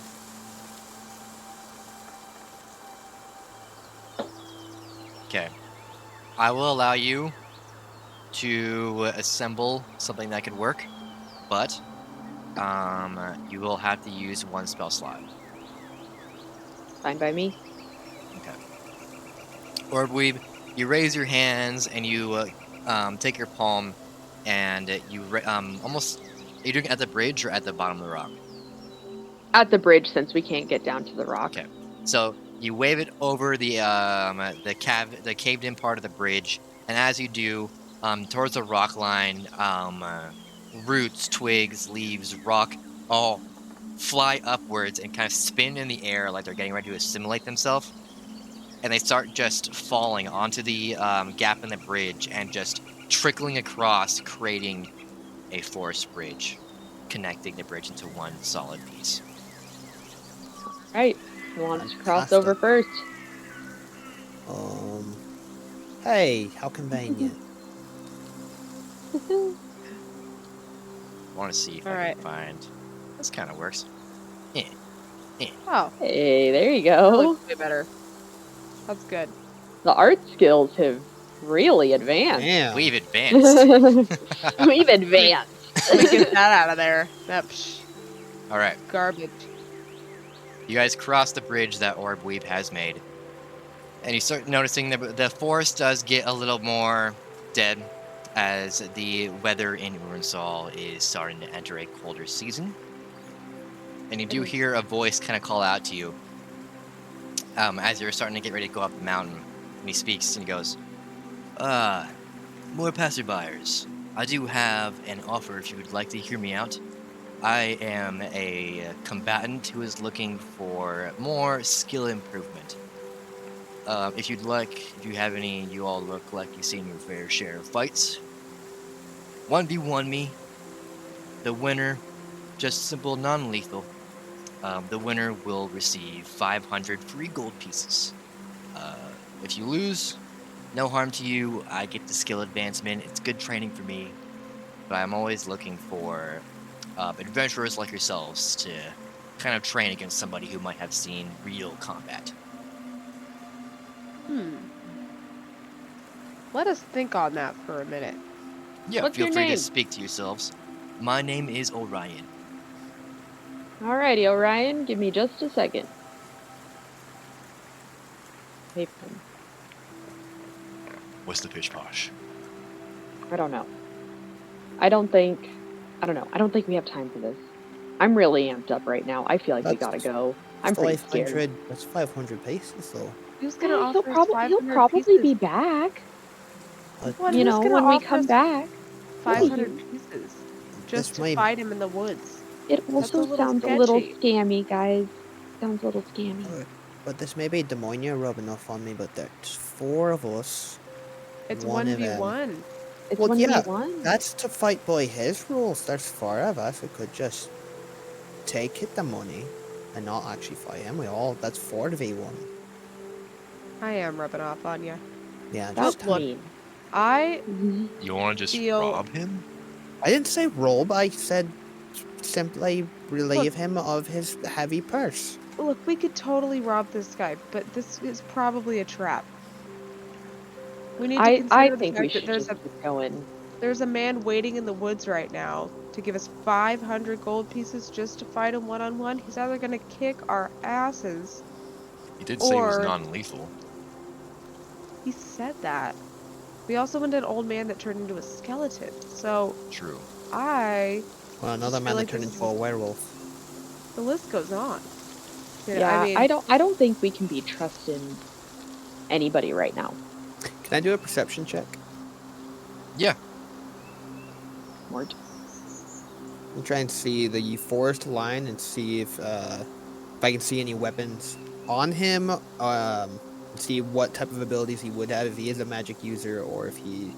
S2: Okay. I will allow you to assemble something that could work, but you will have to use one spell slot.
S1: Fine by me.
S2: Okay. Or you raise your hands and you take your palm and you almost... Are you doing it at the bridge or at the bottom of the rock?
S1: At the bridge, since we can't get down to the rock.
S2: Okay. So you wave it over the caved-in part of the bridge, and as you do, towards the rock line, roots, twigs, leaves, rock, all fly upwards and kind of spin in the air like they're getting ready to assimilate themselves. And they start just falling onto the gap in the bridge and just trickling across, creating a forest bridge, connecting the bridge into one solid piece.
S1: Right. Who wants to cross
S4: Fantastic.
S1: over first?
S4: Hey, how convenient.
S2: I want to see if I
S3: Alright.
S2: can find. This kind of works. Yeah.
S3: Oh,
S1: Hey, there you
S3: that
S1: go.
S3: looks way better. That's good.
S1: The art skills have really advanced.
S4: Damn.
S2: We've advanced.
S1: We've advanced.
S3: Let me get that out of there. That
S2: All right.
S3: garbage.
S2: You guys cross the bridge that Orb Weeb has made. And you start noticing that the forest does get a little more dead as the weather in Urinsal is starting to enter a colder season. And you do hear a voice kind of call out to you as you're starting to get ready to go up the mountain. And he speaks and he goes, more passerbyers. I do have an offer if you would like to hear me out. I am a combatant who is looking for more skill improvement. If you'd like, if you have any, you all look like you've seen your fair share of fights. 1v1 me. The winner, just simple non-lethal. The winner will receive 500 free gold pieces. If you lose, no harm to you. I get the skill advancement. It's good training for me. But I'm always looking for adventurers like yourselves to kind of train against somebody who might have seen real combat.
S3: Let us think on that for a minute.
S2: Yeah,
S1: What's
S2: feel
S1: your
S2: free
S1: name?
S2: to speak to yourselves. My name is Orion.
S1: Alrighty, Orion, give me just a second. Hey, friend.
S5: What's the pitch posh?
S1: I don't know. I don't think we have time for this. I'm really amped up right now. I feel like we
S4: That's
S1: gotta go. I'm pretty scared.
S4: 500. That's 500 pieces, though.
S3: Who's gonna
S1: Yeah,
S3: offer us
S1: he'll
S3: 500
S1: probably
S3: pieces?
S1: be back.
S3: What,
S1: You
S3: who's
S1: know,
S3: gonna
S1: when we
S3: offer
S1: come
S3: us
S1: back.
S3: 500 pieces just
S4: This
S3: to
S4: might-
S3: fight him in the woods?
S1: It
S3: That's a
S1: also
S3: little
S1: sounds a little
S3: sketchy.
S1: scammy, guys. Sounds a little scammy.
S4: But this may be Demonia rubbing off on me, but there's 4 of us.
S3: It's
S4: One of them.
S3: 1v1.
S1: It's
S4: Well,
S1: 1v1.
S4: That's to fight by his rules. There's 4 of us who could just take it the money and not actually fight him. That's 4v1.
S3: I am rubbing off on you.
S4: Yeah,
S1: That's
S4: just
S3: look.
S1: mean.
S3: I
S5: You want to just
S3: Feel-
S5: rob him?
S4: I didn't say rob, I said simply relieve him of his heavy purse.
S3: look, we could totally rob this guy, but this is probably a trap. We need to
S1: I
S3: consider the
S1: think
S3: fact
S1: we
S3: that
S1: should
S3: there's
S1: just keep going.
S3: there's a man waiting in the woods right now to give us 500 gold pieces just to fight him one-on-one. He's either gonna kick our asses.
S5: He did say it was
S3: Or-
S5: non-lethal.
S3: He said that. We also went to an old man that turned into a skeleton. So
S5: True.
S4: Well, another
S3: Just
S4: man
S3: feel
S4: that
S3: like
S4: turned
S3: this
S4: into
S3: is-
S4: a werewolf.
S3: the list goes on. You know,
S1: Yeah,
S3: I mean,
S1: I don't think we can be trusting anybody right now.
S4: Can I do a perception check?
S2: Yeah.
S1: Mort.
S4: I'm trying to see the forest line and see if I can see any weapons on him. See what type of abilities he would have if he is a magic user or if he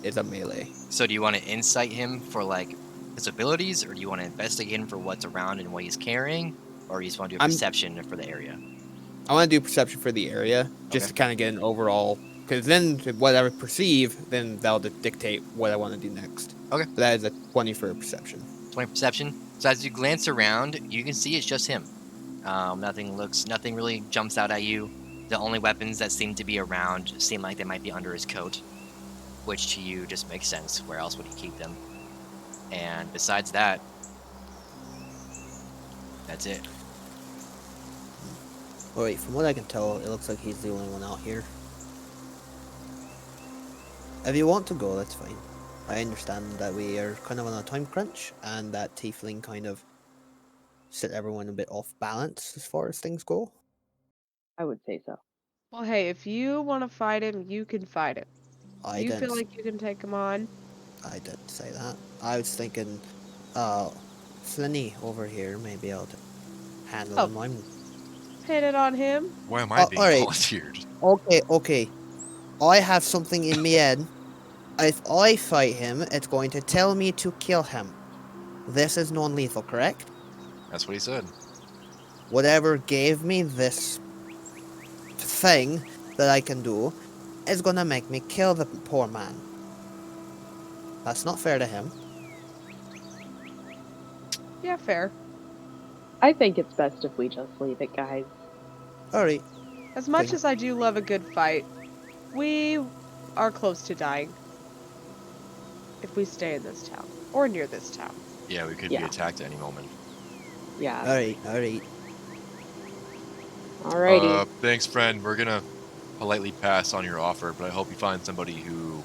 S4: is a melee.
S2: So do you want to insight him for like his abilities, or do you want to investigate him for what's around and what he's carrying, or you just want to do a perception for the area?
S4: I want to do perception for the area just to kind of get an overall. Because then what I would perceive, then that'll dictate what I want to do next.
S2: Okay.
S4: But that is a 20 for perception.
S2: 20 perception. So as you glance around, you can see it's just him. Nothing really jumps out at you. The only weapons that seem to be around seem like they might be under his coat, which to you just makes sense. Where else would he keep them? And besides that, that's it.
S4: Oh, wait, from what I can tell, it looks like he's the only one out here. If you want to go, that's fine. I understand that we are kind of on a time crunch, and that tiefling kind of set everyone a bit off balance as far as things go.
S1: I would say so.
S3: well, hey, if you want to fight him, you can fight him.
S4: I
S3: You
S4: didn't.
S3: feel like you can take him on?
S4: I did say that. I was thinking, Flinny over here may be able to handle
S3: Oh.
S4: him. I'm...
S3: Hit it on him.
S5: Why am I being
S4: alright.
S5: volunteered?
S4: Okay. I have something in my head. If I fight him, it's going to tell me to kill him. This is non-lethal, correct?
S5: That's what he said.
S4: Whatever gave me this thing that I can do is gonna make me kill the poor man. That's not fair to him.
S3: Yeah, fair.
S1: I think it's best if we just leave it, guys.
S4: Alright.
S3: As much
S4: Okay.
S3: as I do love a good fight, we are close to dying. If we stay in this town. Or near this town.
S5: Yeah, we could be
S1: Yeah.
S5: attacked at any moment.
S1: Yeah.
S4: Alright.
S1: Alrighty.
S5: Thanks, friend. We're gonna politely pass on your offer, but I hope you find somebody who,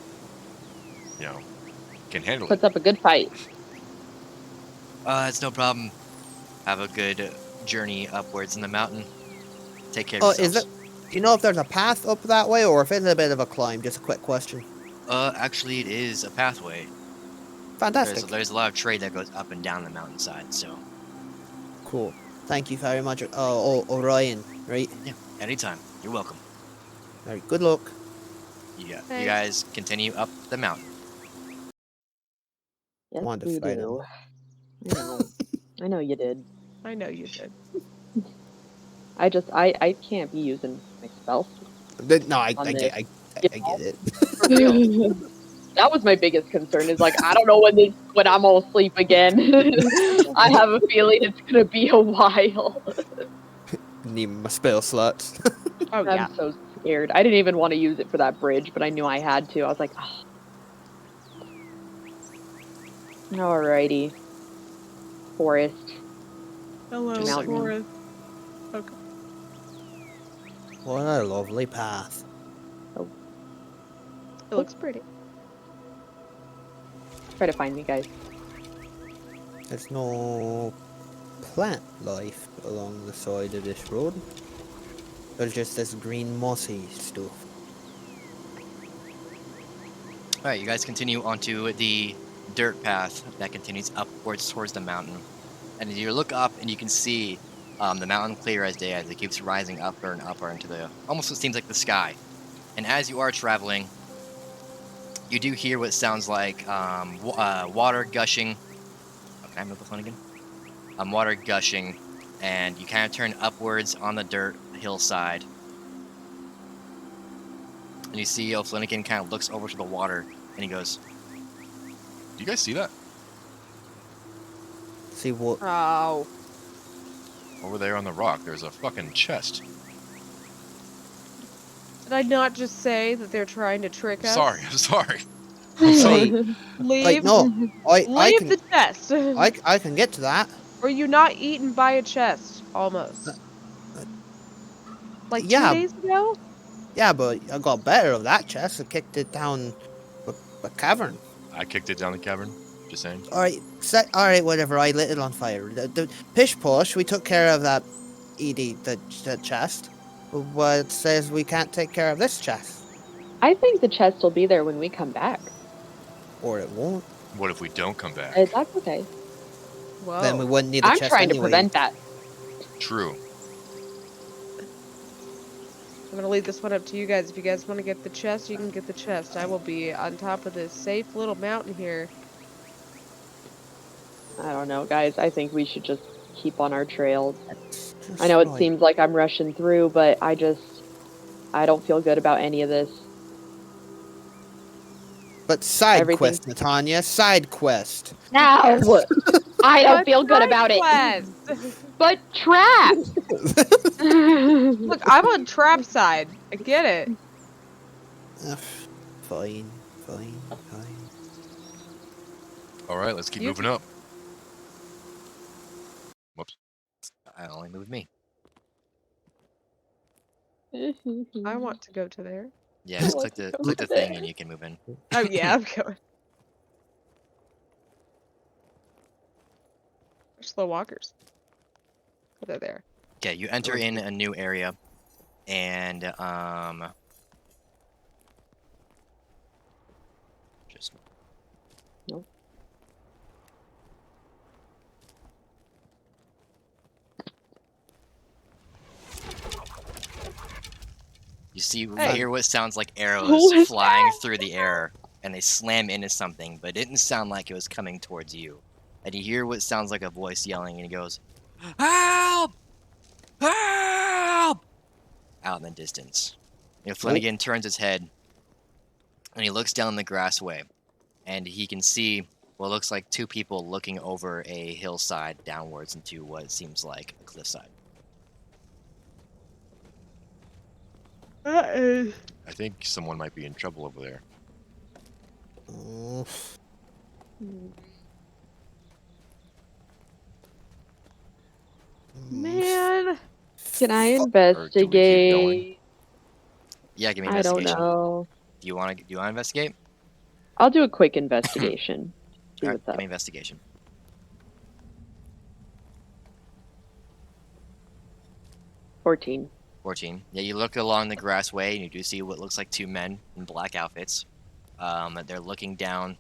S5: can handle it.
S1: Puts up a good fight.
S2: It's no problem. Have a good journey upwards in the mountain. Take care of
S4: Oh,
S2: yourselves.
S4: is it? Do you know if there's a path up that way, or if it's a bit of a climb? Just a quick question.
S2: Actually, it is a pathway.
S4: Fantastic.
S2: There's a lot of trade that goes up and down the mountainside, so...
S4: Cool. Thank you very much. Orion, right?
S2: Yeah, anytime. You're welcome.
S4: Alright, good luck.
S2: You
S3: Thanks.
S2: guys continue up the mountain.
S1: Yes,
S4: Wanted to
S1: we
S4: fight
S1: do. I know. I know you did.
S3: I know you did.
S1: I can't be using my spells.
S4: No, I
S1: On
S4: get
S1: this.
S4: it.
S3: For real.
S1: That was my biggest concern. Is like I don't know when I'm all asleep again. I have a feeling it's gonna be a while.
S4: Need my spell slots.
S3: Oh, yeah.
S1: I'm so scared. I didn't even want to use it for that bridge, but I knew I had to. I was like, oh. Alrighty. Forest.
S3: Hello,
S1: Mountain.
S3: Forest. Okay.
S4: What a lovely path.
S3: It looks pretty.
S1: Try to find me, guys.
S4: There's no plant life along the side of this road. There's just this green mossy stuff.
S2: Alright, you guys continue onto the dirt path that continues upwards towards the mountain. And you look up and you can see the mountain clear as day as it keeps rising upper and upper into the, almost it seems like the sky. And as you are traveling, you do hear what sounds like water gushing. Oh, can I move the phone again? Water gushing, and you kind of turn upwards on the dirt hillside. And you see O'Flanagan kind of looks over to the water, and he goes,
S5: Do you guys see that?
S4: See what?
S3: Oh.
S5: Over there on the rock, there's a fucking chest.
S3: Did I not just say that they're trying to trick us?
S5: I'm sorry. I'm sorry.
S3: Leave.
S4: Like no, I
S3: Leave
S4: can
S3: the chest.
S4: I can get to that.
S3: Were you not eaten by a chest? Almost. Like
S4: yeah.
S3: 2 days ago?
S4: Yeah, but I got better of that chest. I kicked it down the cavern.
S5: I kicked it down the cavern. Just saying.
S4: Alright, whatever. I lit it on fire. The pish posh, we took care of that Edie, the chest. What says we can't take care of this chest?
S1: I think the chest will be there when we come back.
S4: Or it won't.
S5: What if we don't come back?
S1: That's okay.
S3: Whoa.
S4: Then we wouldn't need the
S1: I'm
S4: chest
S1: trying
S4: anyway.
S1: to prevent that.
S5: True.
S3: I'm gonna leave this one up to you guys. If you guys want to get the chest, you can get the chest. I will be on top of this safe little mountain here.
S1: I don't know, guys. I think we should just keep on our trails.
S4: Just
S1: I know it
S4: right.
S1: seems like I'm rushing through, but I don't feel good about any of this.
S4: But side
S1: Everything-
S4: quest, Natanya. Side quest.
S1: No! I don't feel good
S3: Side
S1: about it.
S3: quest.
S1: But traps!
S3: Look, I'm on trap side. I get it.
S4: Fine.
S5: All right, let's keep
S3: You-
S5: moving up. Whoops.
S2: "I only moved me."
S3: I want to go to there.
S2: Yeah, just click the thing and you can move in.
S3: Oh yeah, I'm going. They're slow walkers. Oh, they're there.
S2: Okay, you enter in a new area, and just You
S3: Hey.
S2: hear what sounds like
S1: What
S2: arrows
S1: was
S2: flying through the air, and they slam into something, but it didn't sound like it was coming towards you. And you hear what sounds like a voice yelling, and he goes, "Help! Help!" out in the distance. Flanagan turns his head, and he looks down the grassway, and he can see what looks like two people looking over a hillside downwards into what seems like a cliffside.
S3: Uh-oh.
S5: I think someone might be in trouble over there.
S4: Oh,
S3: Man.
S1: Can I
S4: fuck.
S5: Or do we keep going?
S1: investigate?
S2: Yeah, give me
S1: I don't
S2: investigation.
S1: know.
S2: Do you want to investigate?
S1: I'll do a quick investigation. See
S2: All right,
S1: what's
S2: give
S1: up.
S2: me investigation.
S1: 14.
S2: 14. Yeah, you look along the grassway and you do see what looks like two men in black outfits. They're looking down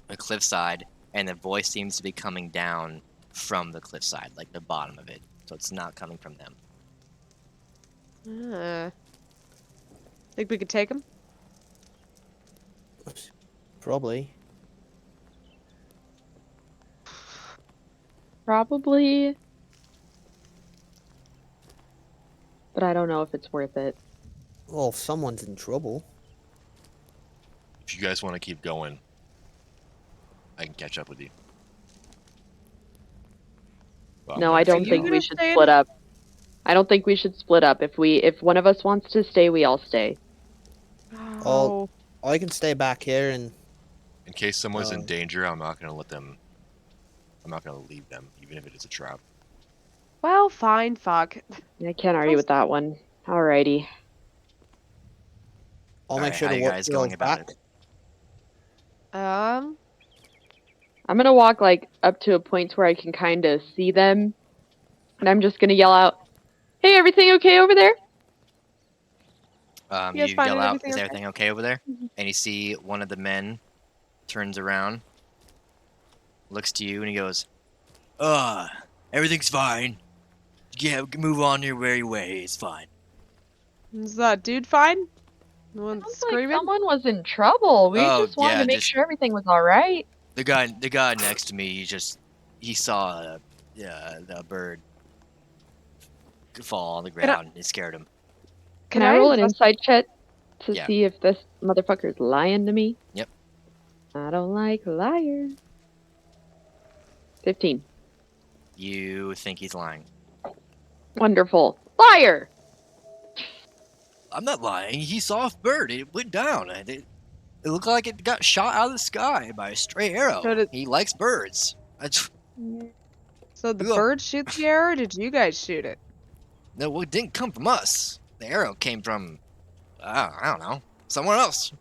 S2: a cliffside, and the voice seems to be coming down from the cliffside, like the bottom of it. So it's not coming from them.
S3: Think we could take him?
S4: Probably.
S1: Probably. But I don't know if it's worth it.
S4: Well, if someone's in trouble.
S5: If you guys want to keep going, I can catch up with you. Well, I'm
S1: No,
S5: gonna
S1: I
S5: have to
S1: don't
S3: you
S1: think
S5: go.
S1: we
S3: gonna
S1: should
S3: stay in?
S1: split up. I don't think we should split up. If one of us wants to stay, we all stay.
S3: Oh.
S4: I can stay back here and
S5: In case someone's in
S4: Oh.
S5: danger, I'm not gonna let them. I'm not gonna leave them, even if it is a trap.
S3: Well, fine, fuck.
S1: I can't argue with that one. Alrighty.
S4: I'll
S2: All
S4: make
S2: right,
S4: sure
S2: how
S4: to
S2: you
S4: walk
S2: guys
S4: you
S2: going
S4: all
S2: about
S4: back.
S2: it?
S1: I'm gonna walk like up to a point where I can kind of see them, and I'm just gonna yell out, "Hey, everything okay over there?"
S3: You
S2: You
S3: guys finding
S2: yell out,
S3: everything
S2: "Is
S3: okay?"
S2: everything okay over there?"
S1: Mhm.
S2: And you see one of the men turns around, looks to you, and he goes, everything's fine. Yeah, move on your merry way. It's fine."
S3: Is that dude fine? The one
S1: Sounds like
S3: screaming?
S1: someone was in trouble. We
S2: Oh,
S1: just wanted
S2: yeah,
S1: to make
S2: just-
S1: sure everything was all right.
S2: The guy next to me, he saw the bird fall on the
S3: Can I-
S2: ground. It scared him.
S1: Can I roll an
S3: invest-
S1: insight check to
S2: Yeah.
S1: see if this motherfucker's lying to me?
S2: Yep.
S1: I don't like liars. 15.
S2: You think he's lying?
S1: Wonderful. Liar!
S2: I'm not lying. He saw a bird. It went down. It looked like it got shot out of the sky by a stray arrow.
S3: So did-
S2: He likes birds.
S3: So the
S2: Who-
S3: bird shoot the arrow, or did you guys shoot it?
S2: No, it didn't come from us. The arrow came from, I don't know, somewhere else.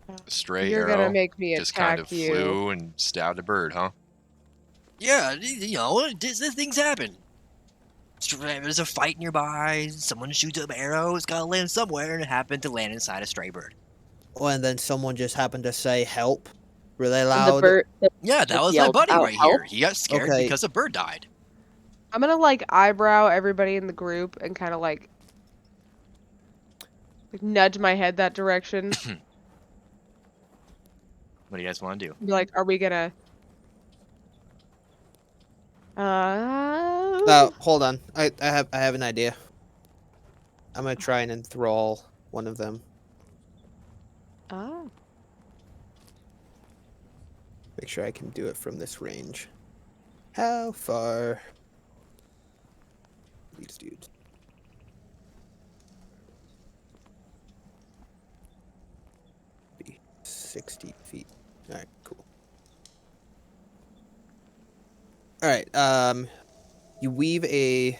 S5: A stray
S3: You're
S5: arrow
S3: gonna make me
S5: just kind
S3: attack
S5: of
S3: you.
S5: flew and stabbed a bird, huh?
S2: Yeah, these things happen. There's a fight nearby. Someone shoots an arrow. It's gotta land somewhere, and it happened to land inside a stray bird.
S4: Oh, and then someone just happened to say help really
S1: And the
S4: loud.
S1: bird.
S2: Yeah, that
S1: Just
S2: was my
S1: yelled
S2: buddy
S1: out,
S2: right
S1: "Help."
S2: here. He got scared
S4: Okay.
S2: because a bird died.
S3: I'm gonna like eyebrow everybody in the group and kind of like nudge my head that direction.
S2: What do you guys want to do?
S3: Be like, are we gonna?
S4: Hold on. I have an idea. I'm gonna try and enthrall one of them.
S3: Oh.
S4: Make sure I can do it from this range. How far? These dudes. Be 60 feet. All right, cool. All right. You weave a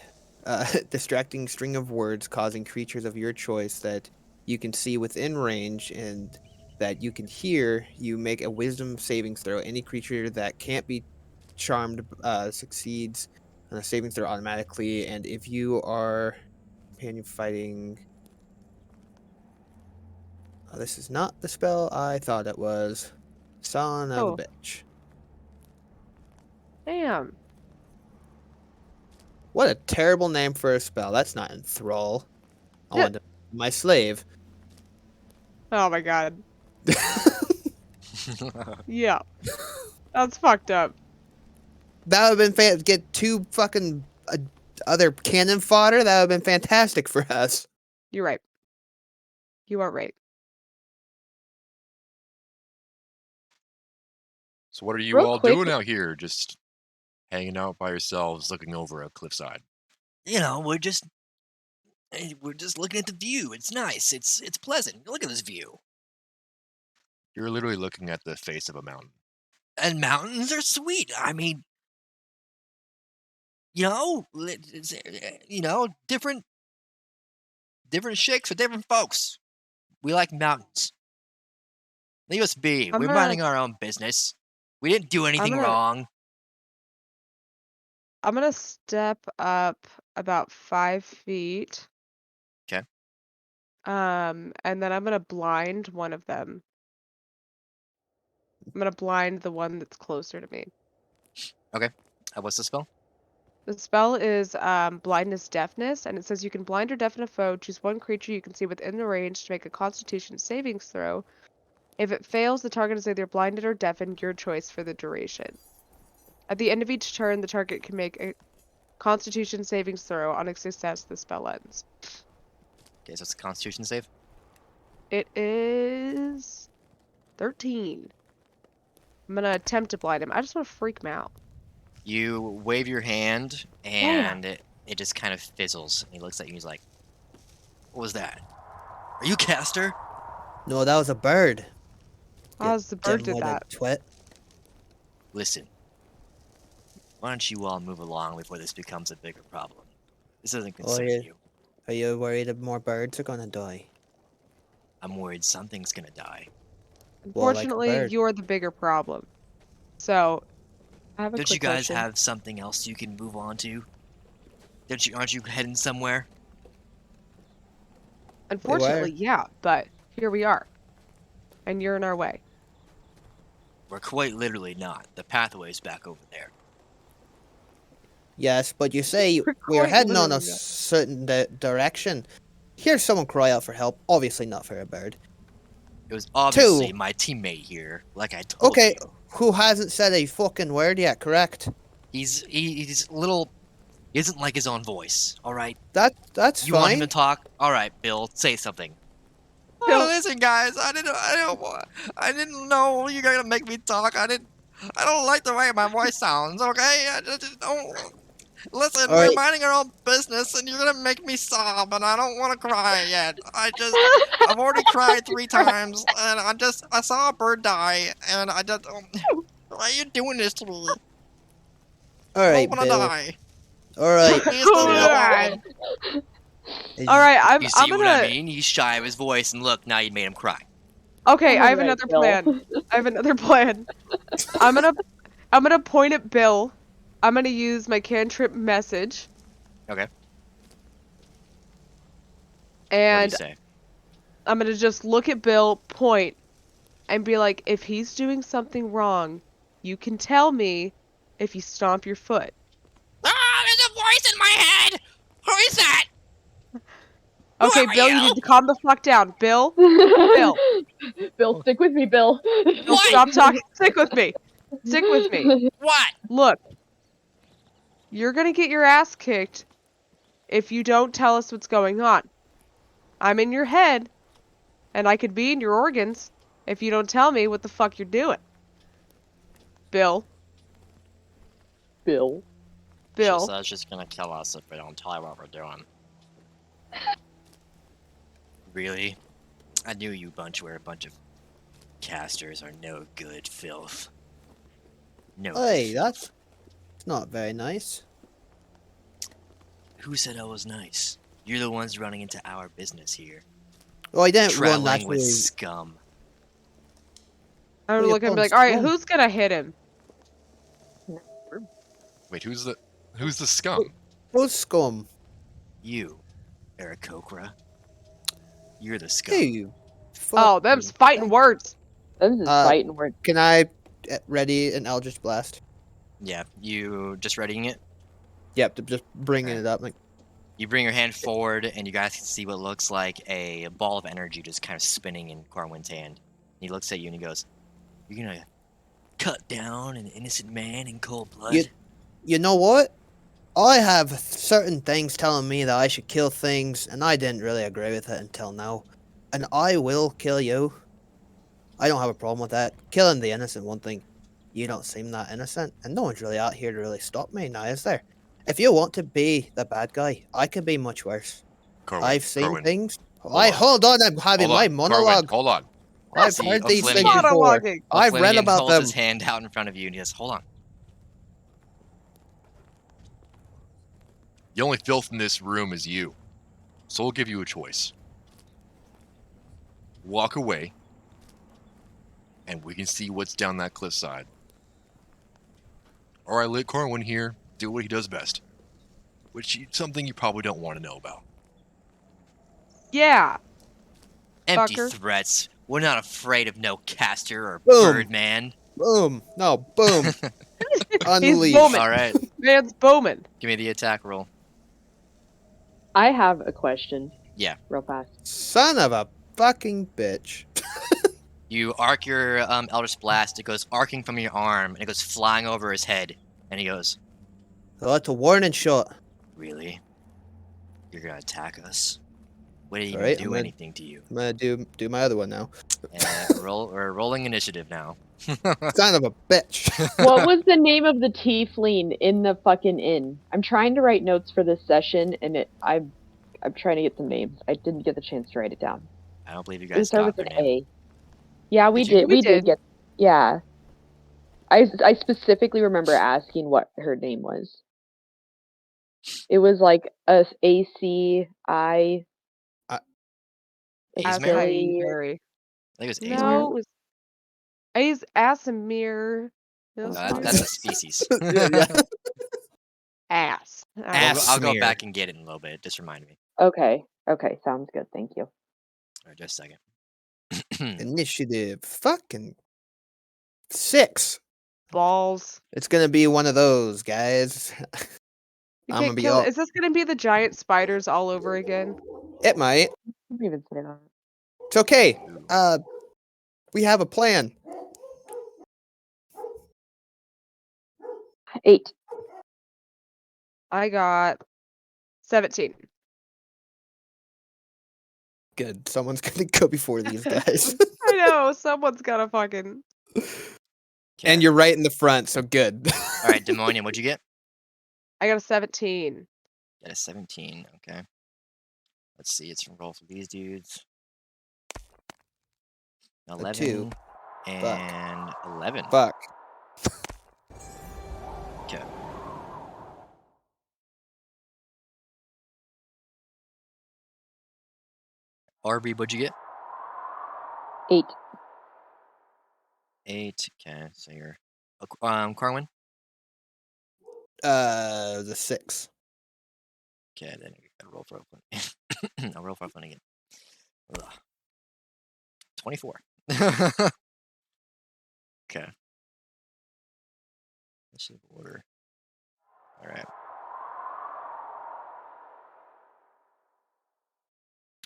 S4: distracting string of words, causing creatures of your choice that you can see within range and that you can hear. You make a wisdom saving throw. Any creature that can't be charmed succeeds on a saving throw automatically. And if you are companion fighting, this is not the spell I thought it was. Son of a
S3: Oh.
S4: bitch.
S3: Damn.
S4: What a terrible name for a spell. That's not enthrall. I
S3: Yeah.
S4: want to be my slave.
S3: Oh my god. Yeah. That's fucked up.
S4: That would have been get 2 fucking other cannon fodder. That would have been fantastic for us.
S3: You're right. You are right.
S5: So what are you
S1: Real
S5: all
S1: quick-
S5: doing out here? Just hanging out by yourselves, looking over a cliffside.
S2: You know, we're just looking at the view. It's nice. It's pleasant. Look at this view.
S5: You're literally looking at the face of a mountain.
S2: And mountains are sweet. I mean, you know, different shakes for different folks. We like mountains. Leave us be.
S3: I'm
S2: We're
S3: gonna-
S2: minding our own business. We didn't do anything
S3: gonna-
S2: wrong.
S3: I'm gonna step up about 5 feet.
S2: 'Kay.
S3: And then I'm gonna blind one of them. I'm gonna blind the one that's closer to me.
S2: What's the spell?
S3: The spell is blindness deafness, and it says you can blind or deafen a foe. Choose one creature you can see within the range to make a Constitution savings throw. If it fails, the target is either blinded or deafened, your choice for the duration. At the end of each turn, the target can make a Constitution savings throw. On a success, the spell ends.
S2: Okay, so it's a Constitution save.
S3: It is 13. I'm gonna attempt to blind him. I just want to freak him out.
S2: You wave your hand, and it just kind of fizzles. And he looks at you. He's like, "What was that? Are you caster?"
S4: No, that was a bird.
S3: Oh, the bird did
S4: Dimwitted
S3: that.
S4: Twit.
S2: Listen. Why don't you all move along before this becomes a bigger problem? This doesn't concern
S4: yeah.
S2: you.
S4: Are you worried that more birds are gonna die?
S2: I'm worried something's gonna die.
S4: Well, like a
S3: Unfortunately,
S4: bird.
S3: you're the bigger problem. So, I have a
S2: Don't
S3: quick
S2: you guys
S3: question.
S2: have something else you can move on to? Aren't you heading somewhere?
S3: Unfortunately, yeah, but here we are. And you're in our way.
S2: We're quite literally not. The pathway's back over there.
S4: Yes, but you say
S3: We're
S4: we're
S3: quite
S4: heading on a
S3: literally not.
S4: certain direction. Hear someone cry out for help. Obviously not for a bird.
S2: It was obviously
S4: 2.
S2: my teammate here, like I told
S4: Okay,
S2: you.
S4: who hasn't said a fucking word yet, correct?
S2: He's a little... He doesn't like his own voice, alright?
S4: That's
S2: You want him
S4: fine.
S2: to talk? Alright, Bill, say something.
S3: Bill-
S2: Oh, listen, guys, I didn't know you were gonna make me talk. I don't like the way my voice sounds, okay? I just don't... Listen,
S4: All
S2: we're
S4: right.
S2: minding our own business, and you're gonna make me sob, and I don't want to cry yet. I've already cried 3 times, and I saw a bird die, and I just... why are you doing this to me?
S4: All
S2: I
S4: right,
S2: don't want to
S4: Bill.
S2: die.
S4: All right.
S2: Please leave me alone.
S3: All right, I'm
S2: You see
S3: gonna.
S2: what I mean? He's shy of his voice, and look, now you made him cry.
S3: Okay, I have
S1: Alright,
S3: another
S1: Bill.
S3: plan. I have another plan. I'm gonna point at Bill. I'm gonna use my cantrip message.
S2: Okay. What
S3: And
S2: do you say?
S3: I'm gonna just look at Bill, point, and be like, if he's doing something wrong, you can tell me if you stomp your foot.
S2: Ah, there's a voice in my head! Who is that?
S3: Okay,
S2: are
S3: Bill, you
S2: you?
S3: need to calm the fuck down. Bill, Bill,
S1: Bill, stick with me, Bill.
S2: What?
S3: stop talking. Stick with me. Stick with me.
S2: What?
S3: Look, you're gonna get your ass kicked if you don't tell us what's going on. I'm in your head, and I could be in your organs if you don't tell me what the fuck you're doing. Bill,
S1: Bill.
S3: Bill.
S6: She says she's gonna kill us if we don't tell her what we're doing.
S2: Really? I knew you bunch were a bunch of casters are no good filth. No.
S4: Hey,
S2: good filth.
S4: that's not very nice.
S2: Who said I was nice? You're the ones running into our business here.
S4: Well, I didn't run
S2: Traveling
S4: naturally.
S2: with scum.
S3: I would
S4: Well,
S3: look and be
S4: your
S3: like, all right,
S4: phone's
S3: who's gonna hit him?
S5: Wait, who's the scum?
S4: Who's scum?
S2: You, Aarakocra. You're the scum.
S4: Hey.
S3: Oh, them's fighting words.
S1: This is
S4: Uh,
S1: fighting word.
S4: Can I ready an Eldritch Blast?
S2: Yeah, you just readying it?
S4: Yep, just bringing
S2: Okay.
S4: it up. Like,
S2: You bring your hand forward, and you guys can see what looks like a ball of energy just kind of spinning in Corwin's hand. He looks at you and he goes, "You're gonna cut down an innocent man in cold blood?"
S4: you know what? I have certain things telling me that I should kill things, and I didn't really agree with it until now. And I will kill you. I don't have a problem with that. Killing the innocent, one thing. You don't seem that innocent, and no one's really out here to really stop me now, is there? If you want to be the bad guy, I could be much worse. I've seen things. Hold on, I'm having my monologue.
S5: Hold on.
S4: I've
S2: See,
S4: heard these things
S2: O'Flanagan-
S4: before.
S3: Monologuing.
S4: I've read
S2: O'Flanagan
S4: about
S2: holds
S4: them.
S2: his hand out in front of you and he goes, "Hold on."
S5: The only filth in this room is you. So we'll give you a choice. Walk away, and we can see what's down that cliffside. Or I let Corwin here do what he does best. Which is something you probably don't want to know about.
S3: Yeah.
S2: Empty
S3: Fucker.
S2: threats. We're not afraid of no caster or
S4: Boom.
S2: birdman.
S4: Boom. No, boom.
S3: He's
S4: Unleash.
S3: booming.
S2: All right,
S3: Man's booming.
S2: give me the attack roll.
S1: I have a question.
S2: Yeah.
S1: Real fast.
S4: Son of a fucking bitch.
S2: You arc your Eldritch Blast. It goes arcing from your arm, and it goes flying over his head. And he goes,
S4: So that's a warning shot.
S2: "Really? You're gonna attack us? We didn't
S4: Alright,
S2: even do anything to you."
S4: I'm gonna do my other one now.
S2: We're rolling initiative now.
S4: Son of a bitch.
S1: What was the name of the tiefling in the fucking inn? I'm trying to write notes for this session, and I'm trying to get some names. I didn't get the chance to write it down.
S2: I don't believe you
S1: It
S2: guys
S1: started
S2: got
S1: with
S2: their
S1: an
S2: name.
S1: A. Yeah, we
S2: Did you?
S1: did.
S3: We
S1: We did
S3: did.
S1: get. Yeah. I specifically remember asking what her name was. It was like a ACI.
S2: Aesmere?
S3: Harry.
S2: I think it was Aesmere.
S3: No, it was Asimir.
S2: That's a species.
S4: yeah.
S3: Ass.
S2: I'll go
S4: Aesmere.
S2: back and get it in a little bit. Just remind me.
S1: Okay. Okay. Sounds good. Thank you.
S2: All right, just a second.
S4: Initiative. Fucking 6.
S3: Balls.
S4: It's gonna be one of those, guys.
S3: You
S4: I'm gonna
S3: can't
S4: be
S3: kill
S4: all.
S3: it. Is this gonna be the giant spiders all over again?
S4: It might.
S1: I didn't even say that.
S4: It's okay. We have a plan.
S1: 8.
S3: I got 17.
S4: Good. Someone's gonna go before these guys.
S3: I know, someone's gotta fucking.
S4: And you're right in the front, so good.
S2: All right, Demonian, what'd you get?
S3: I got a 17.
S2: Got a 17. Okay. Let's see. It's roll for these dudes. 11
S4: 2.
S2: and 11.
S4: Fuck.
S2: Okay. RB, what'd you get?
S1: 8.
S2: 8. Okay, so you're Corwin.
S4: The 6.
S2: Okay, then I gotta roll for I'll roll for fun again. Ugh. 24. Okay. Initiative order. All right.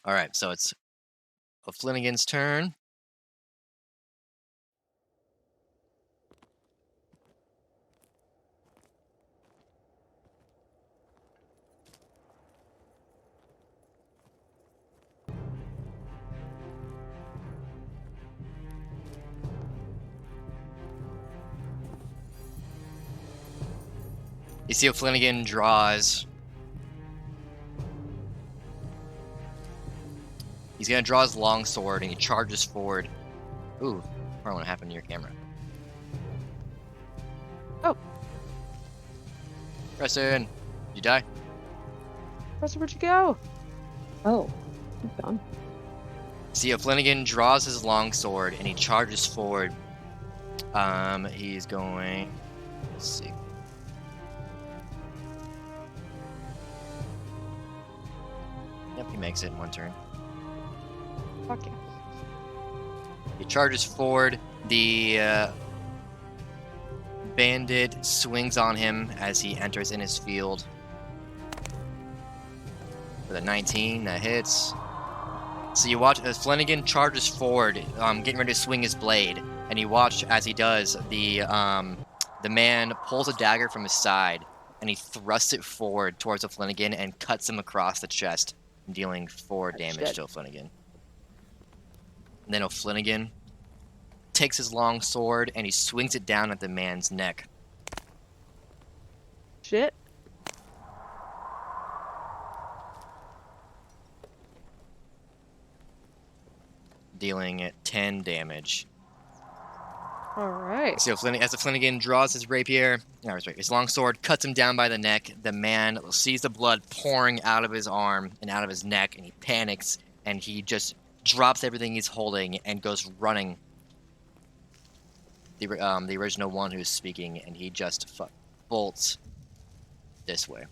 S2: All right, so it's O'Flanagan's turn. You see O'Flanagan draws. He's gonna draw his long sword and he charges forward. Ooh, probably what happened to your camera.
S3: Oh.
S2: Preston, you die?
S3: Preston, where'd you go?
S1: Oh. He's gone.
S2: See, O'Flanagan draws his long sword and he charges forward. He's going. Let's see. Yep, he makes it in one turn.
S3: Fuck yeah.
S2: He charges forward. The bandit swings on him as he enters in his field. with a 19 that hits. So you watch as Flanagan charges forward, getting ready to swing his blade, and you watch as he does. The man pulls a dagger from his side, and he thrusts it forward towards Flanagan and cuts him across the chest, dealing 4 damage to Flanagan. And then Flanagan takes his long sword and he swings it down at the man's neck.
S3: Shit.
S2: Dealing 10 damage.
S3: Alright.
S2: So as Flanagan draws his rapier, his long sword, cuts him down by the neck, the man sees the blood pouring out of his arm and out of his neck, and he panics, and he just drops everything he's holding and goes running. The original one who's speaking, and he just bolts this way.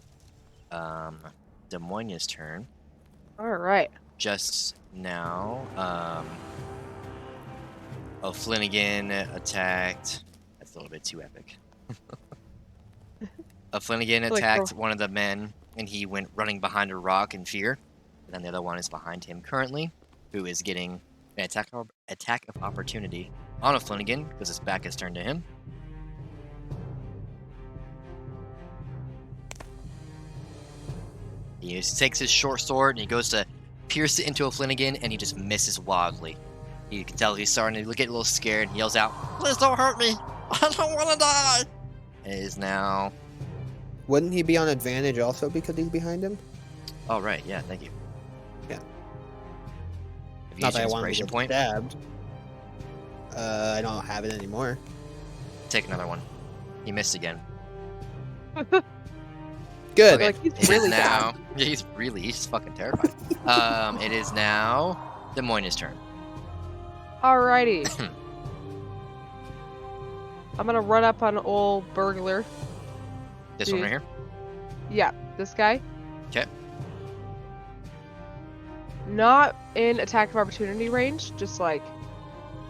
S2: Des Moines' turn.
S3: Alright.
S2: Just now, Flanagan attacked. That's a little bit too epic. Flanagan attacked one of the men, and he went running behind a rock in fear. And then the other one is behind him currently, who is getting an attack of opportunity on Flanagan because his back is turned to him. He takes his short sword and he goes to pierce it into Flanagan, and he just misses wildly. You can tell he's starting to get a little scared. He yells out, "Please don't hurt me! I don't want to die!" It is now...
S4: Wouldn't he be on advantage also because he's behind him?
S2: Oh, right. Yeah, thank you.
S4: Yeah.
S2: Have you
S4: Not
S2: used
S4: that I
S2: your
S4: want to
S2: inspiration
S4: get
S2: point?
S4: stabbed. I don't have it anymore.
S2: Take another one. He missed again.
S4: Good.
S2: Okay.
S3: Like, he's
S2: It is
S3: really
S2: now... Yeah, he's just fucking terrified. It is now Des Moines' turn.
S3: Alrighty. I'm gonna run up on old burglar.
S2: This one right here?
S3: Yeah, this guy.
S2: Okay.
S3: Not in attack of opportunity range, just like,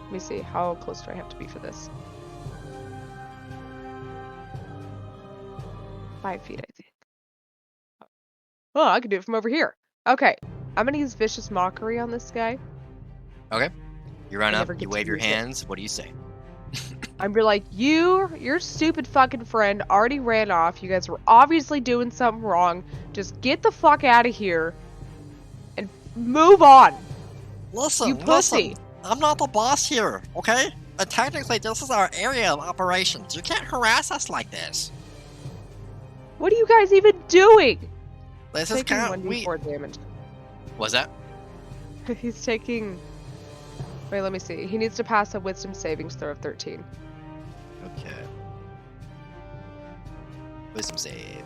S3: let me see, how close do I have to be for this? 5 feet, I think. Oh, I can do it from over here. Okay, I'm gonna use Vicious Mockery on this guy.
S2: Okay. You run
S3: I
S2: up,
S3: never get
S2: you
S3: to
S2: wave your
S3: use it.
S2: hands. What do you say?
S3: I'm be like, your stupid fucking friend already ran off. You guys were obviously doing something wrong. Just get the fuck out of here and move on.
S7: Listen,
S3: You pussy.
S7: listen. I'm not the boss here, okay? And technically, this is our area of operations. You can't harass us like this.
S3: What are you guys even doing?
S7: This is
S3: Taking
S7: kind of
S3: 1d4 damage.
S2: What's that?
S3: He's taking... Wait, let me see. He needs to pass a wisdom savings throw of 13.
S2: Okay. Wisdom save.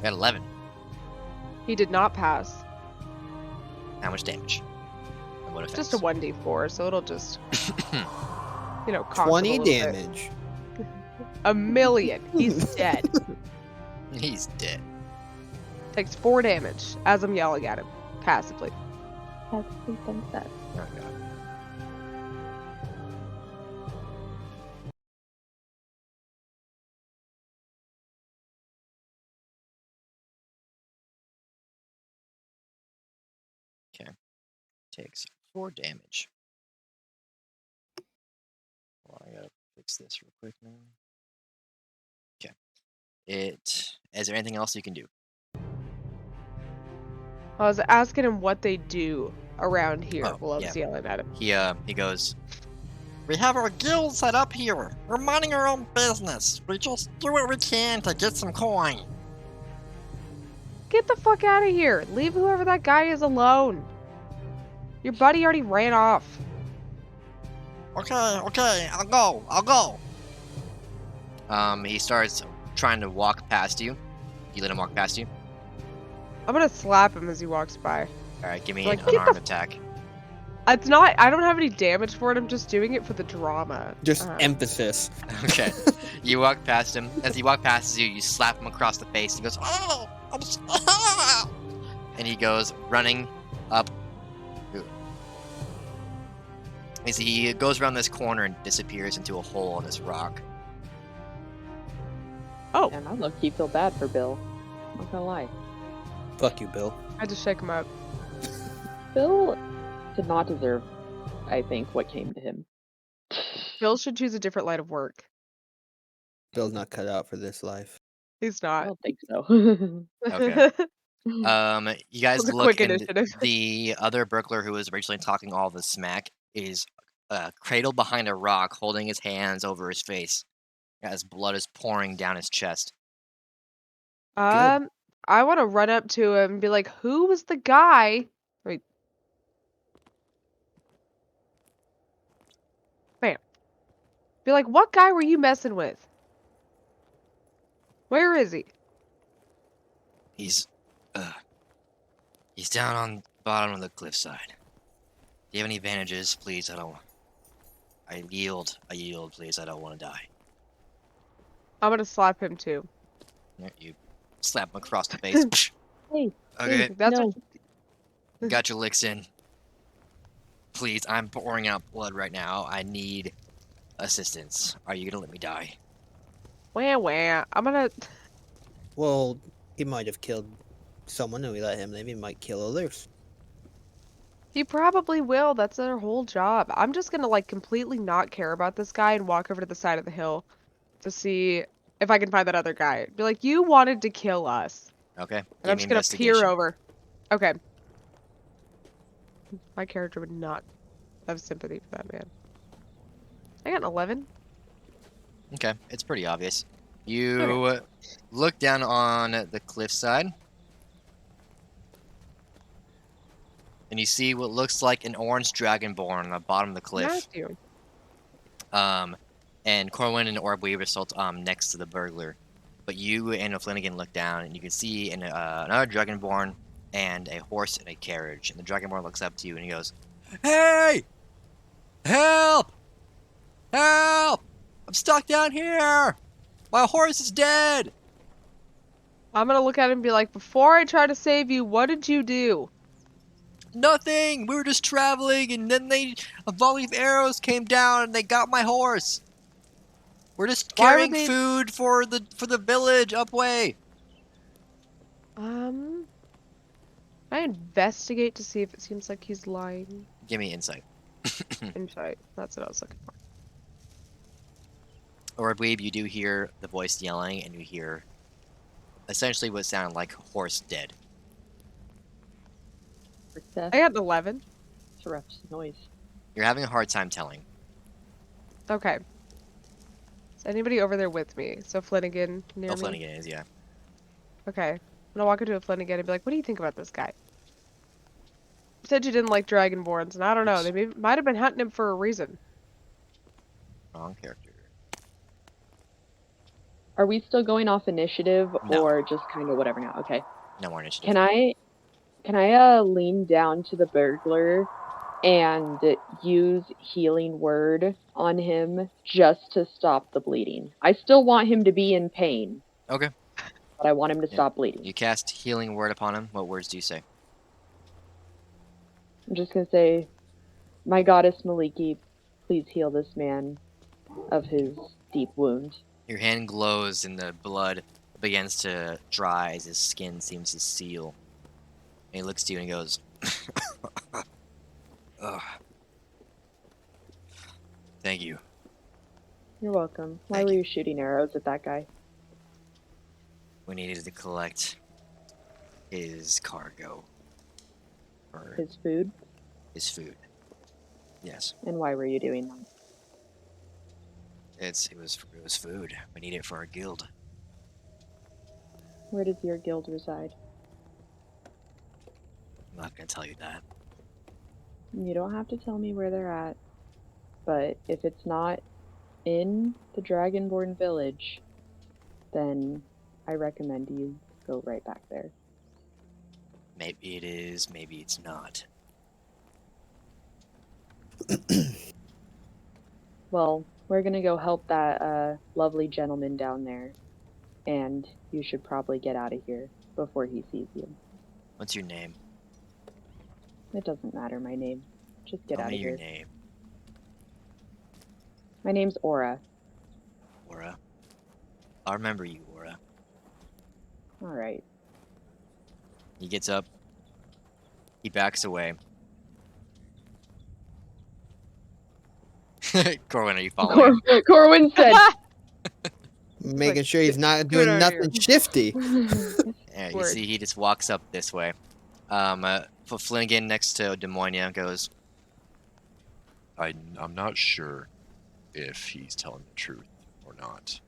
S2: Got 11.
S3: He did not pass.
S2: How much damage? And what effects?
S3: Just a 1d4, so it'll just, you know, cost him a
S4: 20
S3: little bit.
S4: damage.
S3: A million. He's dead.
S2: He's dead.
S3: Takes 4 damage as I'm yelling at him, passively.
S1: That's something that.
S2: Oh, God. Okay. Takes 4 damage. Well, I gotta fix this real quick now. Okay. Is there anything else you can do?
S3: I was asking him what they do around here
S2: Oh,
S3: while I was
S2: yeah.
S3: yelling at him.
S2: He goes,
S7: We have our guild set up here. We're minding our own business. We just do what we can to get some coin.
S3: Get the fuck out of here. Leave whoever that guy is alone. Your buddy already ran off.
S7: Okay, I'll go.
S2: he starts trying to walk past you. You let him walk past you?
S3: I'm gonna slap him as he walks by.
S2: Alright, give me
S3: Like,
S2: an
S3: get the
S2: unarmed attack.
S3: It's not, I don't have any damage for it, I'm just doing it for the drama.
S4: Just emphasis.
S2: Okay. You walk past him. As he walks past you, you slap him across the face. He goes,
S7: Oh,
S2: and he goes running up. As he goes around this corner and disappears into a hole in this rock.
S3: Oh,
S1: And I low-key feel bad for Bill. I'm not gonna lie.
S4: Fuck you, Bill.
S3: I had to shake him up.
S1: Phil did not deserve, I think, what came to him.
S3: Phil should choose a different line of work.
S4: Bill's not cut out for this life.
S3: He's
S1: I
S3: not.
S1: don't think so.
S2: Okay. You guys
S3: was a
S2: look,
S3: quick
S2: and
S3: initiative.
S2: the other burglar who was originally talking all the smack is cradled behind a rock, holding his hands over his face as blood is pouring down his chest.
S3: I want to run up to him and be like, "Who was the guy?" Wait. Bam. Be like, "What guy were you messing with? Where is he?"
S2: He's down on the bottom of the cliffside. Do you have any bandages, please? I yield, please. I don't want to die.
S3: I'm gonna slap him too.
S2: You slap him across the face.
S1: Hey,
S2: Okay,
S3: That's
S1: no.
S2: got your licks in. Please, I'm pouring out blood right now. I need assistance. Are you gonna let me die?
S3: wah wah. I'm gonna.
S4: Well, he might have killed someone and we let him live. He might kill others.
S3: He probably will. That's their whole job. I'm just gonna like completely not care about this guy and walk over to the side of the hill to see if I can find that other guy. Be like, "You wanted to kill us,"
S2: Okay,
S3: and
S2: give
S3: I'm
S2: me
S3: just gonna peer
S2: investigation.
S3: over. Okay. My character would not have sympathy for that man. I got an 11.
S2: Okay, it's pretty obvious. You look down on the cliffside, and you see what looks like an orange dragonborn on the bottom of the cliff.
S3: Matthew.
S2: And Corwin and Orb are still next to the burglar. But you and Flanagan look down, and you can see another dragonborn and a horse in a carriage. And the dragonborn looks up to you, and he goes, "Hey! Help! Help! I'm stuck down here! My horse is dead!"
S3: I'm gonna look at him and be like, "Before I try to save you, what did you do?"
S2: "Nothing! We were just traveling, and then a volley of arrows came down, and they got my horse. We're just
S3: Why were
S2: carrying
S3: they-
S2: food for the village upway."
S3: I investigate to see if it seems like he's lying.
S2: Give me insight.
S3: Insight. That's what I was looking for.
S2: Or I believe you do hear the voice yelling, and you hear essentially what sounded like horse dead.
S1: Success.
S3: I got an 11.
S1: It's a rough noise.
S2: You're having a hard time telling.
S3: Okay. Is anybody over there with me? So Flanagan near
S2: Oh,
S3: me?
S2: Flanagan is, yeah.
S3: Okay. I'm gonna walk into a Flanagan and be like, "What do you think about this guy?" You said you didn't like Dragonborns, and I don't know. They might have been hunting him for a reason.
S2: Wrong character.
S1: Are we still going off initiative
S2: No.
S1: or just kind of whatever now? Okay.
S2: No more initiative.
S1: Can I lean down to the burglar and use healing word on him just to stop the bleeding? I still want him to be in pain,
S2: Okay.
S1: but I want him to
S2: Yeah.
S1: stop bleeding.
S2: You cast healing word upon him. What words do you say?
S1: I'm just gonna say, "My goddess Maliki, please heal this man of his deep wound."
S2: Your hand glows and the blood begins to dry as his skin seems to seal. And he looks to you and he goes, "Ugh. Thank you."
S1: You're welcome. Why
S2: Thank
S1: were
S2: you.
S1: you shooting arrows at that guy?
S2: We needed to collect his cargo. Or
S1: His food?
S2: his food. Yes.
S1: And why were you doing that?
S2: It was food. We need it for our guild.
S1: Where does your guild reside?
S2: I'm not gonna tell you that.
S1: You don't have to tell me where they're at, but if it's not in the Dragonborn village, then I recommend you go right back there.
S2: Maybe it is, maybe it's not.
S1: Well, we're gonna go help that lovely gentleman down there, and you should probably get out of here before he sees you.
S2: What's your name?
S1: It doesn't matter my name. Just get
S2: Tell
S1: out
S2: me
S1: of
S2: your
S1: here.
S2: name.
S1: My name's Aura.
S2: Aura. I'll remember you, Aura.
S1: All right.
S2: He gets up, He backs away. Corwin, are you following him?
S1: Corwin said,
S4: Making
S3: Like,
S4: sure he's not
S3: get
S4: doing
S3: out of here.
S4: nothing shifty.
S2: Yeah, you
S3: Word.
S2: see, he just walks up this way. Flanagan next to Demonia goes,
S5: I'm not sure if he's telling the truth or not.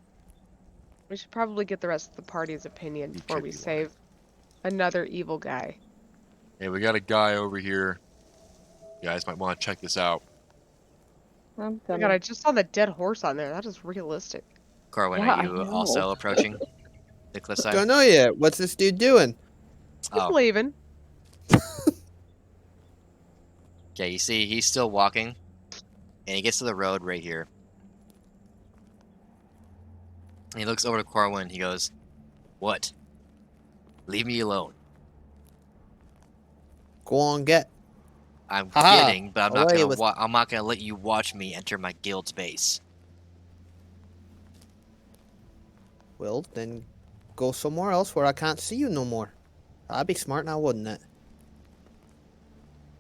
S3: We should probably get the rest of the party's opinion
S5: He
S3: before
S5: could
S3: we
S5: be lying.
S3: save another evil guy.
S5: Hey, we got a guy over here. You guys might want to check this out.
S1: I'm
S3: Oh my
S1: coming.
S3: god, I just saw the dead horse on there. That is realistic.
S2: Corwin,
S1: Yeah,
S2: are
S1: I
S2: you
S1: know.
S2: also approaching the cliffside?
S4: Don't know yet. What's this dude doing?
S3: He's
S2: Oh,
S3: leaving.
S2: okay, you see, he's still walking, and he gets to the road right here. And he looks over to Corwin, he goes, "What? Leave me alone.
S4: Go on, get.
S2: I'm
S4: Haha,
S2: kidding, but I'm not
S4: away
S2: gonna
S4: with-
S2: I'm not gonna let you watch me enter my guild's base."
S4: Well, then go somewhere else where I can't see you no more. That'd be smart now, wouldn't it?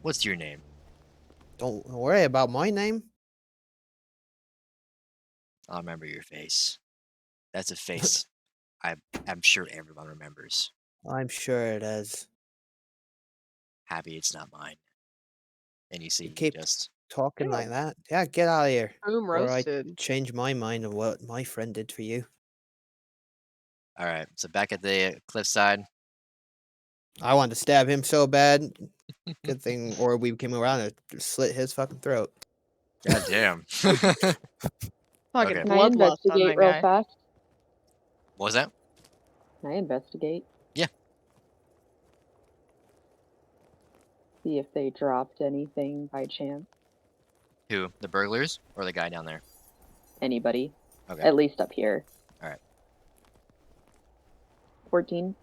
S2: What's your name?
S4: Don't worry about my name.
S2: I'll remember your face. That's a face I'm sure everyone remembers.
S4: I'm sure it is.
S2: Happy it's not mine. And you see,
S4: You
S2: he
S4: keep
S2: just
S4: talking
S3: Yeah.
S4: like that. Yeah, get out of here.
S3: Boom
S4: Or I
S3: roasted.
S4: change my mind of what my friend did for you.
S2: all right. So back at the cliffside.
S4: I wanted to stab him so bad. Good thing Orweeb came around and slit his fucking throat.
S2: God damn.
S3: Fucking
S2: Okay.
S1: Can I
S3: bloodlust on
S1: investigate
S3: that
S1: real
S3: guy.
S1: fast?
S2: What was that?
S1: Can I investigate?
S2: Yeah.
S1: See if they dropped anything by chance.
S2: Who? The burglars or the guy down there?
S1: Anybody.
S2: Okay.
S1: At least up here.
S2: Alright.
S1: 14.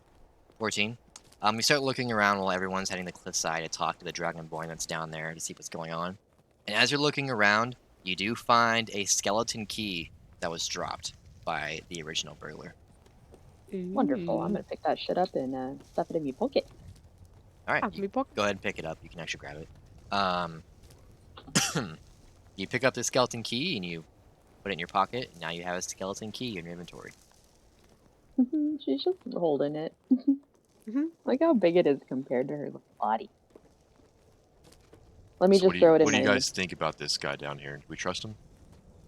S2: 14. You start looking around while everyone's heading to the cliffside to talk to the dragonborn that's down there to see what's going on. And as you're looking around, you do find a skeleton key that was dropped by the original burglar.
S1: Wonderful. I'm
S3: Ooh.
S1: gonna pick that shit up and stuff it in my pocket.
S2: Alright,
S3: Have me book.
S2: go ahead and pick it up. You can actually grab it. You pick up the skeleton key and you put it in your pocket. And now you have a skeleton key in your inventory.
S1: She's just holding it.
S3: Mhm.
S1: Look how big it is compared to her little body. Let me
S5: So
S1: just throw it in
S5: what do
S1: my
S5: you guys think about this guy down here? Do we trust him?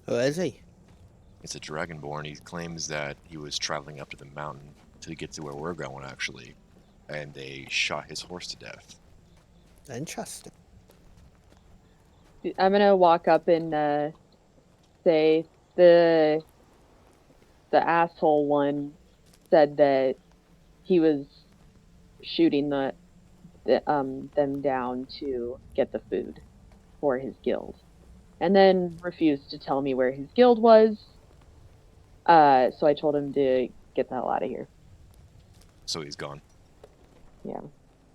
S4: Who is he?
S5: It's a dragonborn. He claims that he was traveling up to the mountain to get to where we're going, actually, and they shot his horse to death.
S4: Interesting.
S1: I'm gonna walk up and say the asshole one said that he was shooting them down to get the food for his guild, and then refused to tell me where his guild was. So I told him to get the hell out of here.
S5: So he's gone.
S1: Yeah.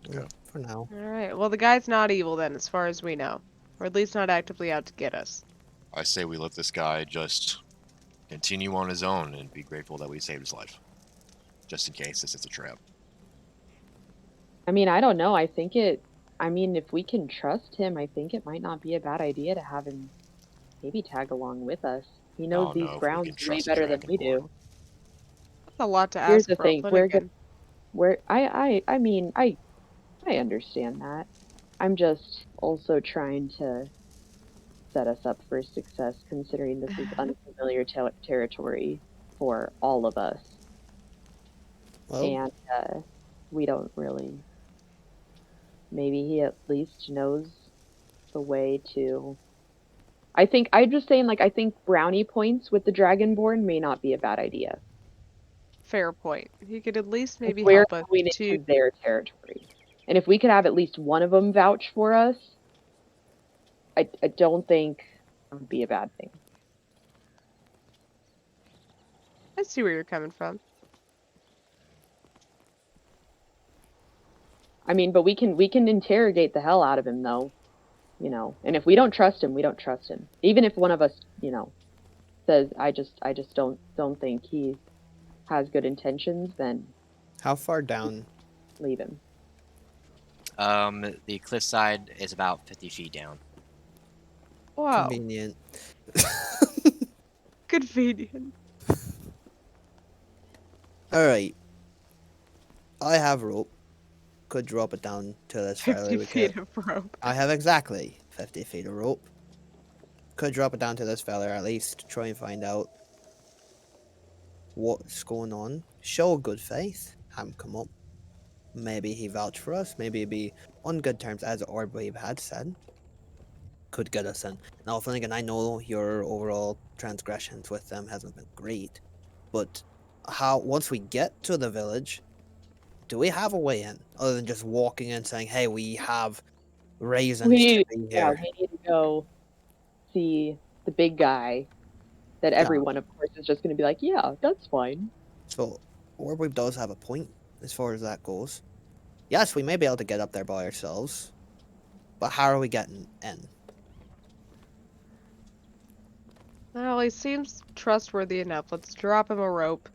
S5: Okay.
S4: For now.
S3: Alright, well the guy's not evil then, as far as we know. Or at least not actively out to get us.
S5: I say we let this guy just continue on his own and be grateful that we saved his life. Just in case this is a trap.
S1: I mean, I don't know. I mean, if we can trust him, I think it might not be a bad idea to have him maybe tag along with us. He knows
S5: Oh,
S1: these
S5: no, if we
S1: grounds
S5: can
S1: way
S5: trust the
S1: better than we
S5: Dragonborn.
S1: do.
S3: That's a lot to
S1: Here's
S3: ask
S1: the
S3: for
S1: thing,
S3: a
S1: we're
S3: Flanagan.
S1: I mean, I understand that. I'm just also trying to set us up for success, considering this is unfamiliar territory for all of us,
S4: Well,
S1: and we don't really. Maybe he at least knows the way to. I'm just saying, like, I think brownie points with the Dragonborn may not be a bad idea.
S3: Fair point. He could at least
S1: If
S3: maybe
S1: we're
S3: help us
S1: going
S3: to.
S1: into their territory. And if we could have at least one of them vouch for us, I don't think it would be a bad thing.
S3: I see where you're coming from.
S1: I mean, but we can interrogate the hell out of him though, you know. And if we don't trust him, we don't trust him. Even if one of us, you know, says I just don't think he has good intentions, then
S4: how far down?
S1: leave him.
S2: The cliffside is about 50 feet down.
S3: Wow.
S4: Convenient.
S3: Convenient.
S4: Alright. I have rope. Could drop it down to this
S3: 50
S4: fairly. We
S3: feet
S4: could.
S3: of rope.
S4: I have exactly 50 feet of rope. Could drop it down to this fella, or at least try and find out what's going on. Show good faith. Have him come up. Maybe he vouch for us. Maybe he'd be on good terms, as Orbabe had said. Could get us in. Now, Flanagan, I know your overall transgressions with them hasn't been great, but how once we get to the village, do we have a way in other than just walking in saying, "Hey, we have reasons to be
S1: Yeah,
S4: here"?
S1: we need to go see the big guy that
S4: Yeah.
S1: everyone, of course, is just going to be like, yeah, that's fine.
S4: So Orbabe does have a point as far as that goes. Yes, we may be able to get up there by ourselves, but how are we getting in?
S3: Well, he seems trustworthy enough. Let's drop him a rope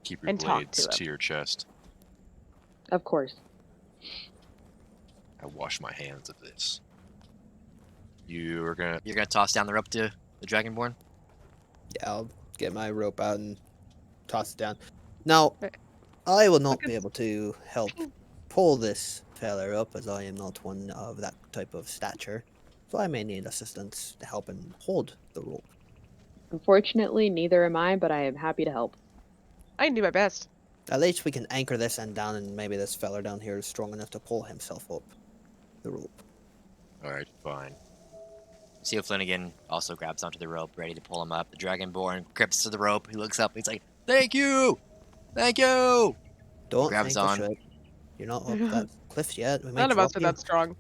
S5: Keep your
S3: and talk to
S5: blades
S3: him.
S5: to your chest.
S1: Of course.
S5: I wash my hands of this. You're gonna.
S2: You're gonna toss down the rope to the Dragonborn?
S4: Yeah, I'll get my rope out and toss it down. Now,
S3: Right.
S4: I will not
S3: Look
S4: be
S3: at-
S4: able to help pull this fella up, as I am not one of that type of stature. So I may need assistance to help him hold the rope.
S1: Unfortunately, neither am I, but I am happy to help.
S3: I can do my best.
S4: At least we can anchor this end down, and maybe this fella down here is strong enough to pull himself up the rope.
S5: All right, fine.
S2: Seal Flanagan also grabs onto the rope, ready to pull him up. The Dragonborn grips to the rope. He looks up. He's like, "Thank you, thank you."
S4: Don't
S2: grabs
S4: think we
S2: on.
S4: should. You're not up that cliff yet. We might
S3: None of us
S4: drop
S3: are
S4: you.
S3: that strong.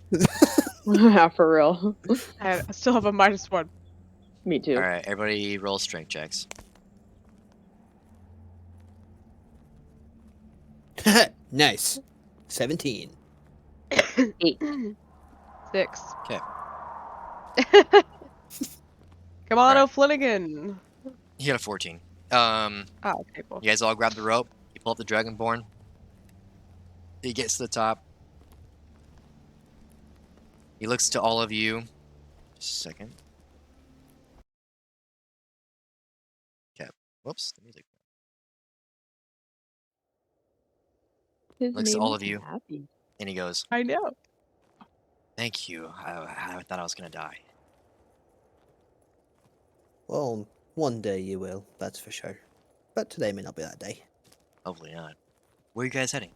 S1: Yeah, for real.
S3: And I still have a -1.
S1: Me too.
S2: All right, everybody roll strength checks.
S4: Nice. 17.
S1: 8.
S3: 6.
S2: 'Kay.
S3: Come on,
S2: Alright.
S3: O'Flanagan.
S2: You got a 14.
S3: Oh, okay, cool.
S2: You guys all grab the rope. You pull up the Dragonborn. He gets to the top. He looks to all of you. Just a second. Okay. Whoops. The music.
S1: His
S2: Looks to
S1: name
S2: all
S1: is
S2: of you.
S1: Happy.
S2: And he goes,
S3: I know.
S2: "Thank you. I thought I was gonna die."
S4: Well, one day you will, that's for sure. But today may not be that day.
S2: Hopefully not. Where are you guys heading?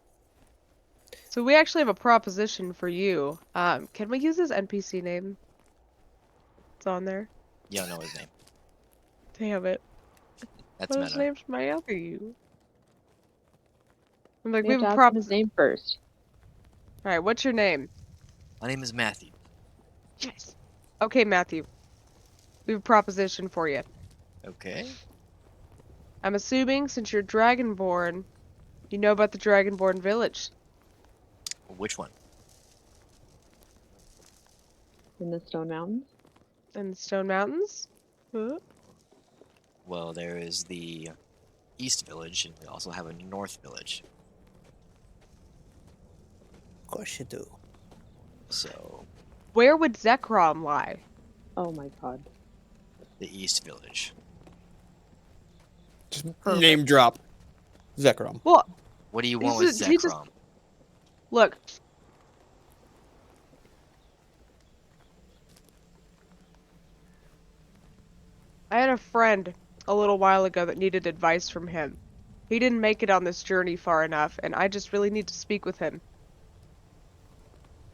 S3: So we actually have a proposition for you. Can we use his NPC name? It's on there.
S2: You don't know his name.
S3: Damn it.
S2: That's
S3: What his
S2: meta.
S3: name's Matthew? I'm like,
S1: We
S3: we
S1: have to
S3: have a
S1: ask him his
S3: proposition.
S1: name first.
S3: Alright, what's your name?
S2: My name is Matthew.
S3: Yes. Okay, Matthew. We have a proposition for you.
S2: Okay.
S3: I'm assuming since you're Dragonborn, you know about the Dragonborn village.
S2: Which one?
S1: In the Stone Mountains.
S3: In the Stone Mountains? Huh?
S2: Well, there is the East Village, and we also have a North Village.
S4: Of course you do.
S2: So,
S3: Where would Zekrom lie?
S1: Oh my god.
S2: the East Village.
S4: Just
S3: Perfect.
S4: name drop. Zekrom.
S3: Well,
S2: What do you want
S3: He's
S2: with
S3: he just-
S2: Zekrom?
S3: look. I had a friend a little while ago that needed advice from him. He didn't make it on this journey far enough, and I just really need to speak with him.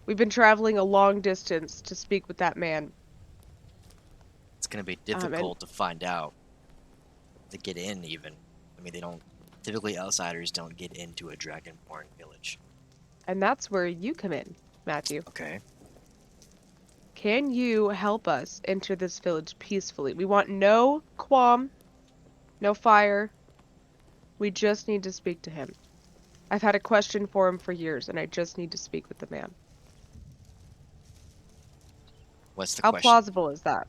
S3: We've been traveling a long distance to speak with that man.
S2: It's gonna be
S3: and-
S2: difficult to find out. To get in, even. I mean, they don't. Typically, outsiders don't get into a Dragonborn village.
S3: And that's where you come in, Matthew.
S2: Okay.
S3: Can you help us enter this village peacefully? We want no qualm, no fire. We just need to speak to him. I've had a question for him for years, and I just need to speak with the man.
S2: What's the
S3: How
S2: question?
S3: plausible is that?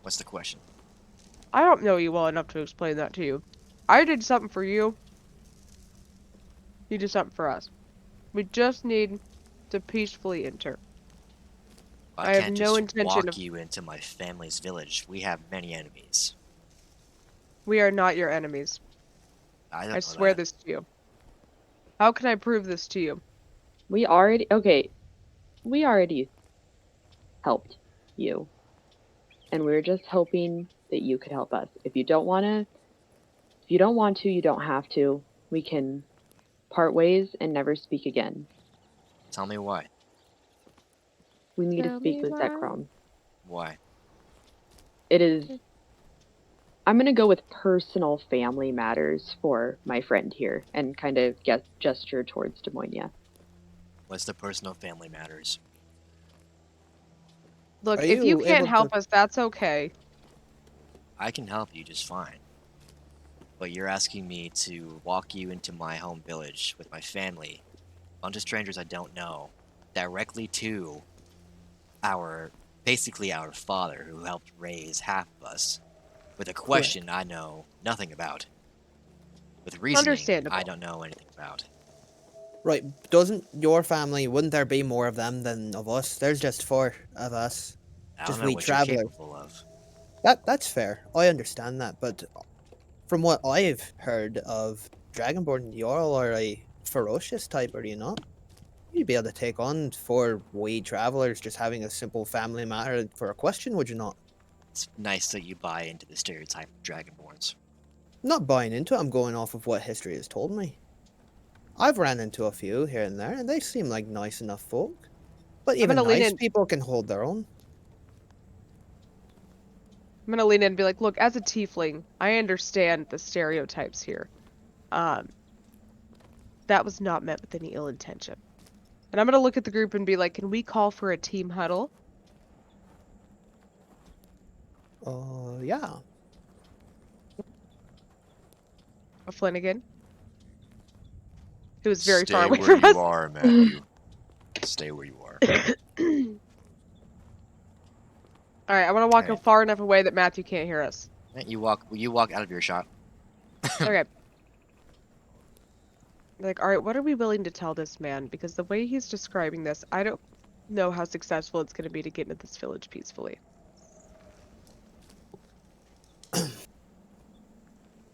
S2: What's the question?
S3: I don't know you well enough to explain that to you. I did something for you. You do something for us. We just need to peacefully enter.
S6: I
S3: have
S6: can't
S3: no
S6: just
S3: intention
S6: walk
S3: of.
S6: you into my family's village. We have many enemies.
S3: We are not your enemies.
S6: I
S3: I
S6: don't know
S3: swear
S6: that.
S3: this to you. How can I prove this to you?
S1: We already helped you, and we were just hoping that you could help us. If you don't want to, you don't have to. We can part ways and never speak again.
S6: Tell me why.
S1: We need to
S3: Tell
S1: speak
S3: me
S1: with
S3: why.
S1: Zekrom.
S6: Why?
S1: It is. I'm going to go with personal family matters for my friend here and kind of gesture towards Demonia.
S6: What's the personal family matters?
S3: Look,
S4: Are
S3: if you
S4: you
S3: can't
S4: able
S3: help
S4: to?
S3: us, that's okay.
S6: I can help you just fine. But you're asking me to walk you into my home village with my family, a bunch of strangers I don't know, directly to basically our father who helped raise half of us, with a question I know nothing about, with reasoning I
S3: Understandable.
S6: don't know anything about.
S4: Right, wouldn't there be more of them than of us? There's just 4 of us.
S6: I don't
S4: Just
S6: know
S4: we
S6: what you're
S4: travelers.
S6: capable of.
S4: That's fair. I understand that, but from what I've heard of Dragonborn, you all are a ferocious type, are you not? You'd be able to take on 4 wee travelers just having a simple family matter for a question, would you not?
S6: It's nice that you buy into the stereotype of Dragonborns.
S4: Not buying into it, I'm going off of what history has told me. I've ran into a few here and there, and they seem like nice enough folk. But
S3: I'm
S4: even
S3: gonna lean
S4: nice
S3: in.
S4: people can hold their own.
S3: I'm gonna lean in and be like, look, as a tiefling, I understand the stereotypes here. Um, that was not meant with any ill intention. And I'm gonna look at the group and be like, can we call for a team huddle?
S4: Yeah.
S3: A Flanagan, who is very far
S5: Stay
S3: away
S5: where
S3: from
S5: you
S3: us.
S5: are, Matthew. Stay where you are.
S3: All right, I want to walk
S6: Alright.
S3: far enough away that Matthew can't hear us.
S6: You walk out of your shot.
S3: Okay. Like, all right, what are we willing to tell this man? Because the way he's describing this, I don't know how successful it's going to be to get into this village peacefully.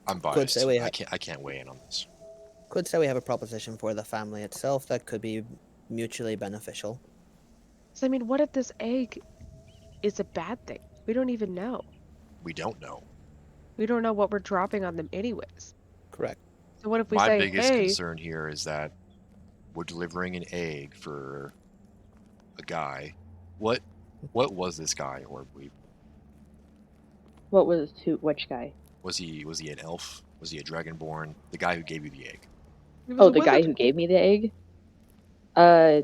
S5: I'm
S4: Could say
S5: biased.
S4: we
S5: I can't weigh in on this.
S4: could say we have a proposition for the family itself that could be mutually beneficial.
S3: So, I mean, what if this egg is a bad thing? We don't even know.
S5: We don't know.
S3: We don't know what we're dropping on them anyways.
S4: Correct.
S3: So what if we
S5: My
S3: say,
S5: biggest
S3: hey,
S5: concern here is that we're delivering an egg for a guy. What was this guy, or
S1: Which guy?
S5: was he an elf? Was he a dragonborn? The guy who gave you the egg.
S3: he was
S1: Oh,
S3: a
S1: the guy
S3: wizard?
S1: who gave me the egg? Uh,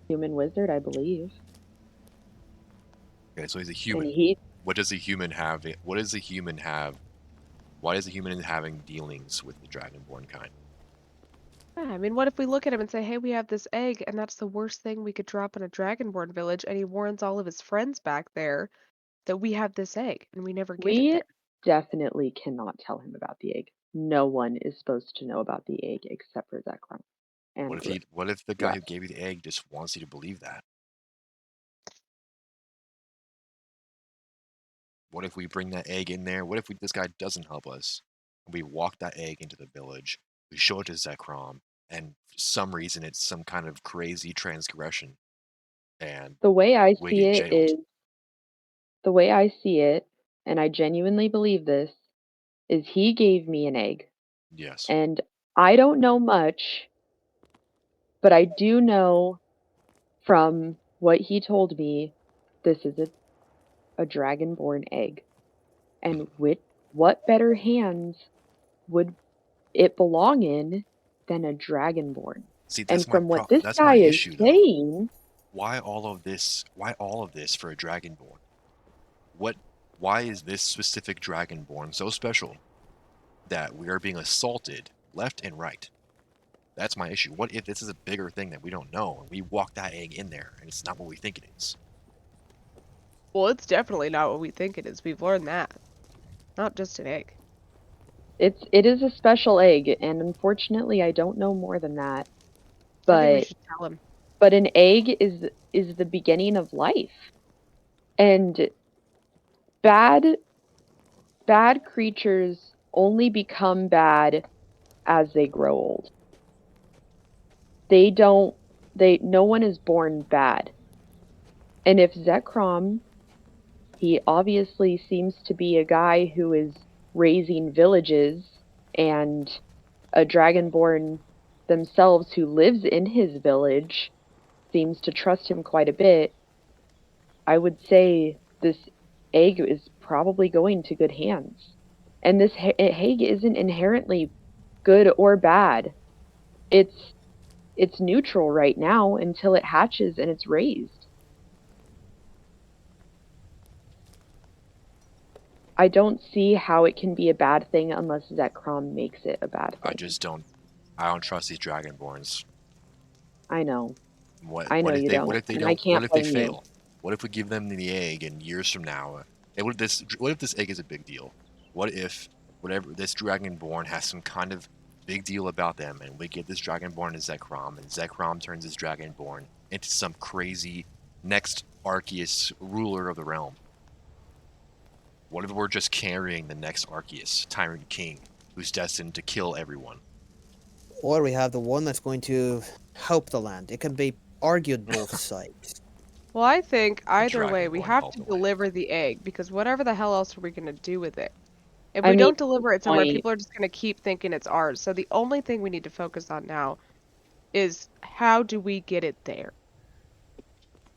S1: human wizard, I believe.
S5: Okay, so he's a
S1: And
S5: human.
S1: he
S5: What does a human have? What does a human have? Why is a human having dealings with the dragonborn kind?
S3: Yeah, I mean, what if we look at him and say, hey, we have this egg, and that's the worst thing we could drop in a dragonborn village, and he warns all of his friends back there that we have this egg, and we never get it
S1: we
S3: there.
S1: definitely cannot tell him about the egg. No one is supposed to know about the egg except for Zekrom and
S5: What if the guy who
S1: Russ.
S5: gave you the egg just wants you to believe that? What if we bring that egg in there? What if this guy doesn't help us? We walk that egg into the village. We show it to Zekrom, and for some reason it's some kind of crazy transgression, and
S1: The way I
S5: we
S1: see
S5: get
S1: it
S5: jailed.
S1: is the way I see it, and I genuinely believe this, is he gave me an egg.
S5: Yes.
S1: And I don't know much, but I do know from what he told me this is a dragonborn egg. And what better hands would it belong in than a dragonborn?
S5: See,
S1: And from what this
S5: that's
S1: guy
S5: my
S1: is
S5: issue though.
S1: saying,
S5: Why all of this? Why all of this for a dragonborn? What? Why is this specific dragonborn so special that we are being assaulted left and right? That's my issue. What if this is a bigger thing that we don't know and we walk that egg in there and it's not what we think it is?
S3: Well, it's definitely not what we think it is. We've learned that. Not just an egg.
S1: It is a special egg, and unfortunately, I don't know more than that.
S3: I think we
S1: But
S3: should tell him.
S1: an egg is the beginning of life, and bad creatures only become bad as they grow old. They don't. No one is born bad. And if Zekrom, he obviously seems to be a guy who is raising villages, and a dragonborn themselves who lives in his village seems to trust him quite a bit. I would say this egg is probably going to good hands. And this egg isn't inherently good or bad. It's neutral right now until it hatches and it's raised. I don't see how it can be a bad thing unless Zekrom makes it a bad thing.
S5: I don't trust these dragonborns.
S1: I know.
S5: What
S1: I know
S5: if
S1: you
S5: they
S1: don't,
S5: what if they
S1: and I
S5: don't what
S1: can't
S5: if they
S1: blame you.
S5: fail? What if we give them the egg and years from now, what if this egg is a big deal? What if whatever this dragonborn has some kind of big deal about them, and we get this dragonborn to Zekrom, and Zekrom turns this dragonborn into some crazy next Arceus ruler of the realm? What if we're just carrying the next Arceus, Tyrant King, who's destined to kill everyone?
S4: Or we have the one that's going to help the land. It can be argued both sides.
S3: Well, I think either way, we
S5: Dragonborn
S3: have
S5: help
S3: to
S5: the land.
S3: deliver the egg because whatever the hell else are we gonna do with it? If
S1: I
S3: we
S1: mean,
S3: don't deliver it somewhere,
S1: point.
S3: people are just gonna keep thinking it's ours. So the only thing we need to focus on now is how do we get it there?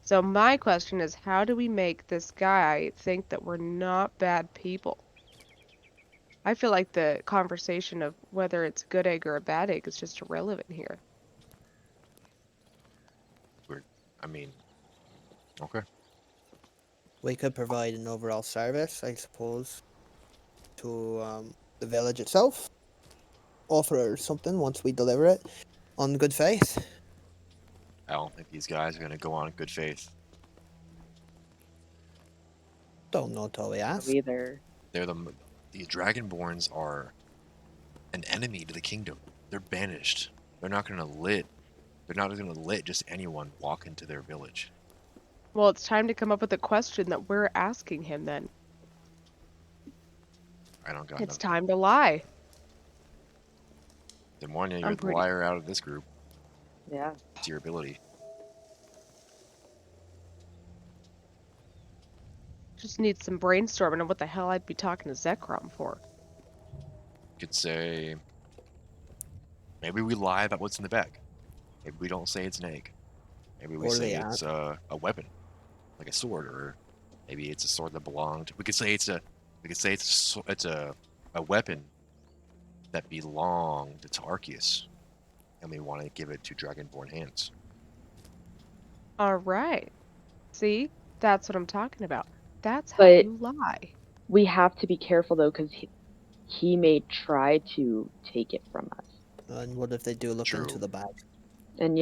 S3: So my question is, how do we make this guy think that we're not bad people? I feel like the conversation of whether it's a good egg or a bad egg is just irrelevant here.
S5: I mean, okay.
S4: We could provide an overall service, I suppose, to the village itself. Offer something once we deliver it on good faith.
S5: I don't think these guys are going to go on in good faith.
S4: Don't know till we ask.
S1: Either.
S5: The Dragonborns are an enemy to the kingdom. They're banished. They're not going to let just anyone walk into their village.
S3: Well, it's time to come up with a question that we're asking him then.
S5: I don't got
S3: It's
S5: nothing.
S3: time to lie.
S5: The more
S3: I'm
S5: you're the
S3: pretty-
S5: liar out of this group.
S1: Yeah.
S5: It's your ability.
S3: Just need some brainstorming on what the hell I'd be talking to Zekrom for.
S5: You could say, maybe we lie about what's in the bag. Maybe we don't say it's an egg. Maybe we
S4: Or
S5: say
S4: the
S5: it's a weapon, like a sword, or maybe it's a sword that belonged. We could say it's a weapon that belonged to Arceus, and we want to give it to Dragonborn hands.
S3: All right. See? That's what I'm talking about. That's how
S1: But-
S3: you lie.
S1: We have to be careful though, because he may try to take it from us.
S4: And what if they do look
S5: True.
S4: into the bag?
S1: And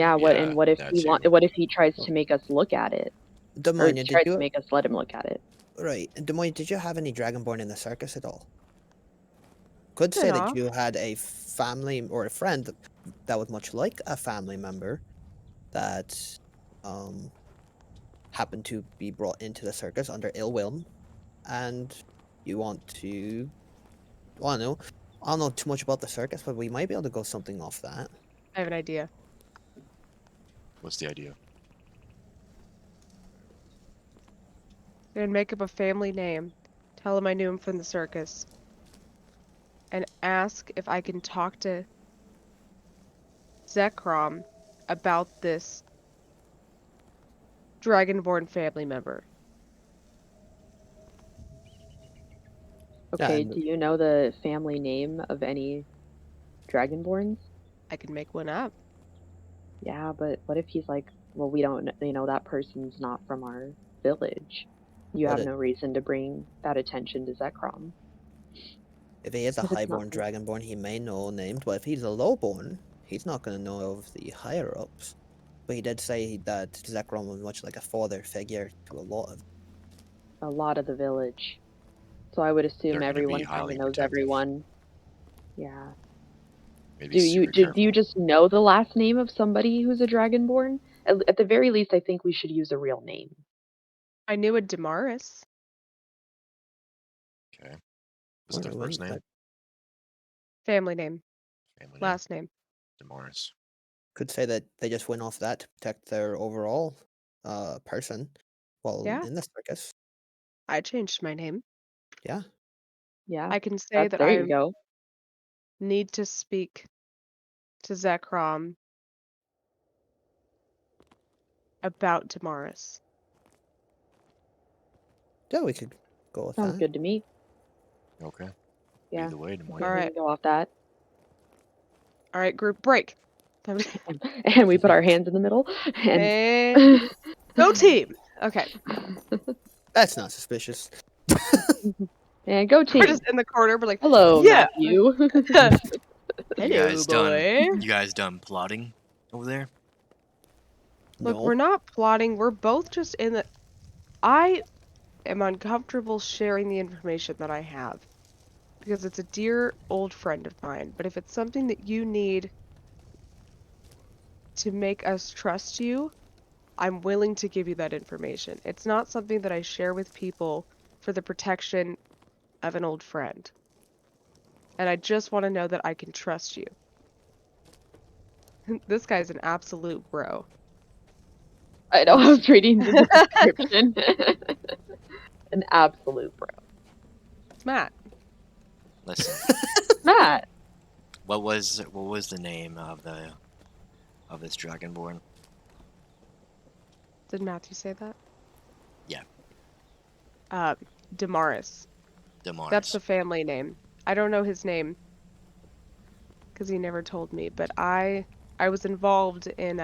S1: what if
S5: that
S1: he
S5: too.
S1: what if he tries to make us look at it? Or
S4: Demonia,
S1: tries
S4: did
S1: to
S4: you
S1: make us let him look at it.
S4: right? Demonia, did you have any Dragonborn in the circus at all? Could say
S3: Yeah.
S4: that you had a family or a friend that was much like a family member that happened to be brought into the circus under ill will, and you want to. Well, I don't know too much about the circus, but we might be able to go something off that.
S3: I have an idea.
S5: What's the idea?
S3: Then make up a family name. Tell him I knew him from the circus. And ask if I can talk to Zekrom about this Dragonborn family member.
S1: Okay,
S4: and-
S1: do you know the family name of any Dragonborns?
S3: I can make one up.
S1: Yeah, but what if he's like, well, we don't, that person's not from our village. You
S4: What
S1: have
S4: it-
S1: no reason to bring that attention to Zekrom.
S4: If he is a
S1: If it's not
S4: highborn Dragonborn, he may know names, but if he's a lowborn, he's not going to know of the higher ups. But he did say that Zekrom was much like a father figure to a lot of
S1: the village. So I would assume
S5: They're gonna be
S1: everyone kind
S5: highly
S1: of knows
S5: protective.
S1: everyone. Yeah.
S5: Maybe
S1: Do you
S5: super
S1: do you
S5: careful.
S1: just know the last name of somebody who's a dragonborn? At the very least, I think we should use a real name.
S3: I knew a Damaris.
S5: Okay. Was it their
S4: Or
S5: first name?
S3: Family name.
S5: Family name?
S3: Last name.
S5: Damaris.
S4: could say that they just went off that to protect their overall person while
S3: Yeah.
S4: in the circus.
S3: I changed my name.
S4: Yeah.
S1: Yeah.
S3: I can say that
S1: There
S3: I
S1: you go.
S3: need to speak to Zekrom about Damaris.
S4: Yeah, we could go with
S1: Sounds
S4: that.
S1: good to me.
S5: Okay.
S1: Yeah.
S5: Either way,
S1: I
S5: Des
S1: think
S5: Moines.
S3: All
S1: we
S3: right.
S1: can go off that.
S3: All right, group break.
S1: And we put our hands in the middle and
S3: And go team. Okay.
S4: That's not suspicious.
S1: and go
S3: We're
S1: team.
S3: just in the corner. We're like,
S1: Hello,
S3: yeah.
S1: Matthew.
S3: Hello, boy.
S2: You guys done plotting over there?
S3: Look,
S4: No.
S3: we're not plotting. We're both just in the. I am uncomfortable sharing the information that I have because it's a dear old friend of mine. But if it's something that you need to make us trust you, I'm willing to give you that information. It's not something that I share with people for the protection of an old friend. And I just want to know that I can trust you. This guy's an absolute bro.
S1: I know, I was reading the description. An absolute bro.
S3: Matt.
S2: Listen,
S1: Matt.
S2: what was the name of this dragonborn?
S3: Did Matthew say that?
S2: Yeah.
S3: Damaris.
S2: Damaris.
S3: That's the family name. I don't know his name because he never told me, but I was involved in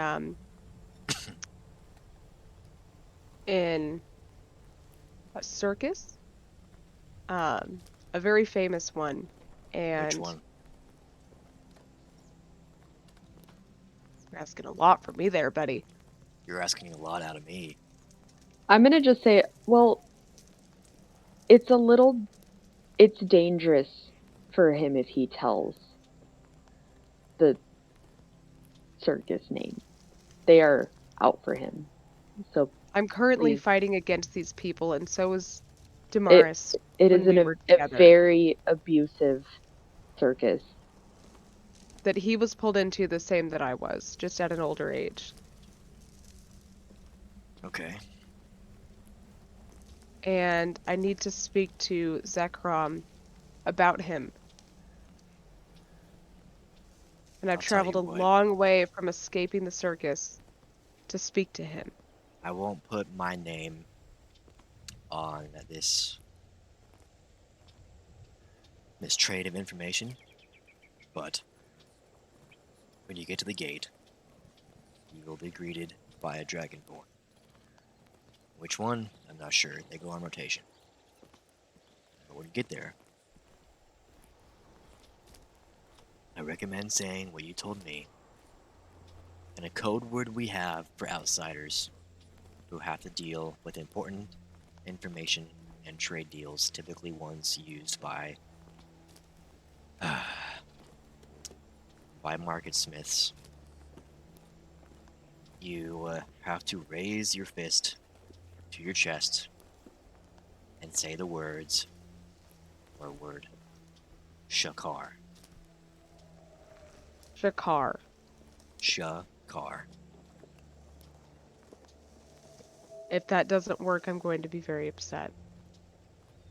S3: in a circus, a very famous one, and
S2: Which one?
S3: you're asking a lot from me there, buddy.
S2: You're asking a lot out of me.
S1: I'm gonna just say, well, it's dangerous for him if he tells the circus name. They are out for him. So
S3: I'm currently
S1: please,
S3: fighting against these people, and so is Damaris
S1: it
S3: when
S1: is
S3: we were
S1: a
S3: together.
S1: very abusive circus.
S3: That he was pulled into the same that I was, just at an older age.
S2: Okay.
S3: And I need to speak to Zekrom about him. And I've
S2: I'll tell
S3: traveled
S2: you
S3: a
S2: what.
S3: long way from escaping the circus to speak to him.
S2: I won't put my name on this trade of information, but when you get to the gate, you will be greeted by a dragonborn. Which one? I'm not sure. They go on rotation. But when you get there, I recommend saying what you told me, and a code word we have for outsiders who have to deal with important information and trade deals, typically ones used by market smiths. You have to raise your fist to your chest and say the words, or word, Shakar.
S3: Shakar.
S2: Shakar.
S3: If that doesn't work, I'm going to be very upset.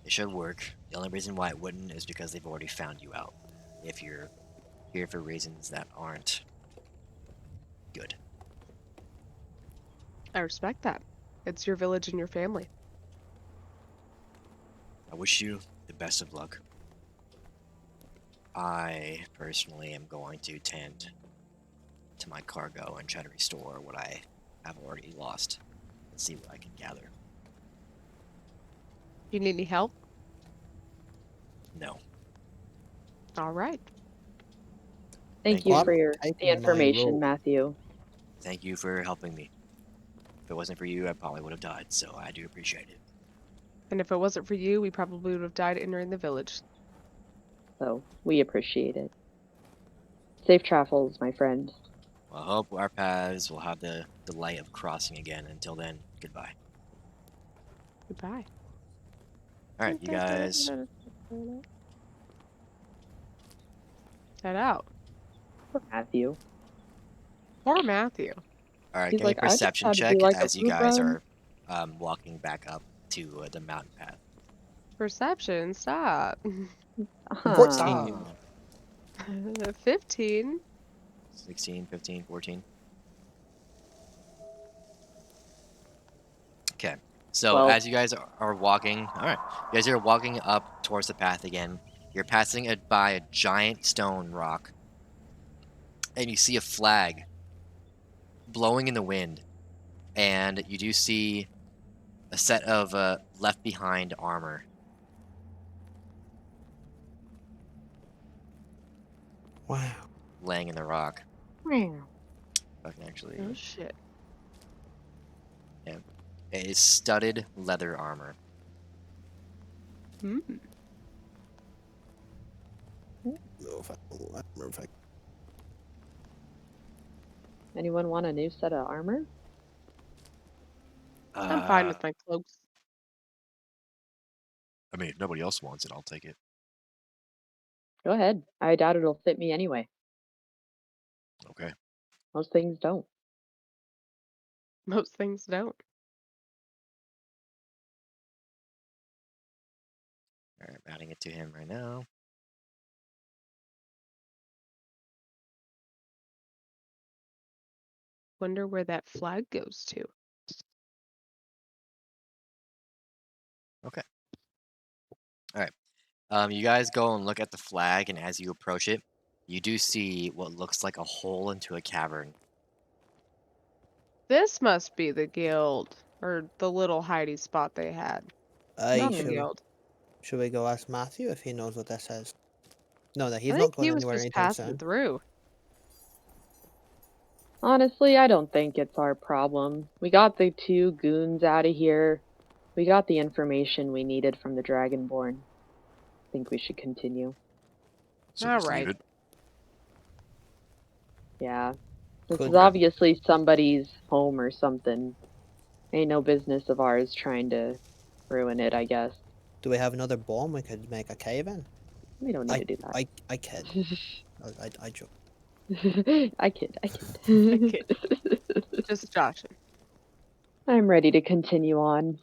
S2: It should work. The only reason why it wouldn't is because they've already found you out. If you're here for reasons that aren't good.
S3: I respect that. It's your village and your family.
S2: I wish you the best of luck. I personally am going to tend to my cargo and try to restore what I have already lost and see what I can gather.
S3: You need any help?
S2: No.
S3: All right.
S1: Thank
S2: Thank
S1: you
S2: you.
S1: for the
S4: Taking my
S1: information,
S4: role.
S1: Matthew.
S2: Thank you for helping me. If it wasn't for you, I probably would have died, so I do appreciate it.
S3: And if it wasn't for you, we probably would have died entering the village.
S1: so we appreciate it. Safe travels, my friend.
S2: Well, I hope our paths will have the delight of crossing again. Until then, goodbye.
S3: Goodbye.
S2: All right, you guys.
S3: Head out.
S1: Poor Matthew.
S3: Poor Matthew.
S2: All right,
S1: He's
S2: give me
S1: like,
S2: a
S1: I just
S2: perception
S1: had to
S2: check
S1: do like a
S2: as you
S1: food
S2: guys
S1: run.
S2: are walking back up to the mountain path.
S3: Perception, stop.
S4: 14.
S3: 15.
S2: 16, 15, 14. Okay. So
S1: Well,
S2: as you guys are walking, all right, you guys are walking up towards the path again. You're passing it by a giant stone rock, and you see a flag blowing in the wind, and you do see a set of left behind armor.
S4: Wow.
S2: Laying in the rock.
S1: meow.
S2: I can actually.
S3: Oh shit.
S2: It is studded leather armor.
S3: Hmm.
S4: No, if I remember if I
S1: Anyone want a new set of armor?
S3: I'm fine with my cloaks.
S5: I mean, if nobody else wants it, I'll take it.
S1: Go ahead. I doubt it'll fit me anyway.
S5: Okay.
S1: Most things don't.
S3: Most things don't.
S2: All right, I'm adding it to him right now.
S3: Wonder where that flag goes to.
S2: Okay. All right. You guys go and look at the flag, and as you approach it, you do see what looks like a hole into a cavern.
S3: This must be the guild. Or the little hidey spot they had.
S4: Aye,
S3: Not the
S4: should we,
S3: guild.
S4: should we go ask Matthew if he knows what this is? No,
S3: I
S4: he's not
S3: think
S4: going
S3: he was
S4: anywhere
S3: just
S4: anytime
S3: passing
S4: soon.
S3: through.
S1: Honestly, I don't think it's our problem. We got the 2 goons out of here. We got the information we needed from the Dragonborn. I think we should continue.
S5: So
S3: All
S5: just
S3: right.
S5: leave it.
S1: Yeah. This
S4: Could-
S1: is obviously somebody's home or something. Ain't no business of ours trying to ruin it, I guess.
S4: Do we have another bomb we could make a cave in?
S1: We don't need to do that.
S4: I kid. I joke.
S1: I kid.
S3: I kid. Just joshing.
S1: I'm ready to continue on.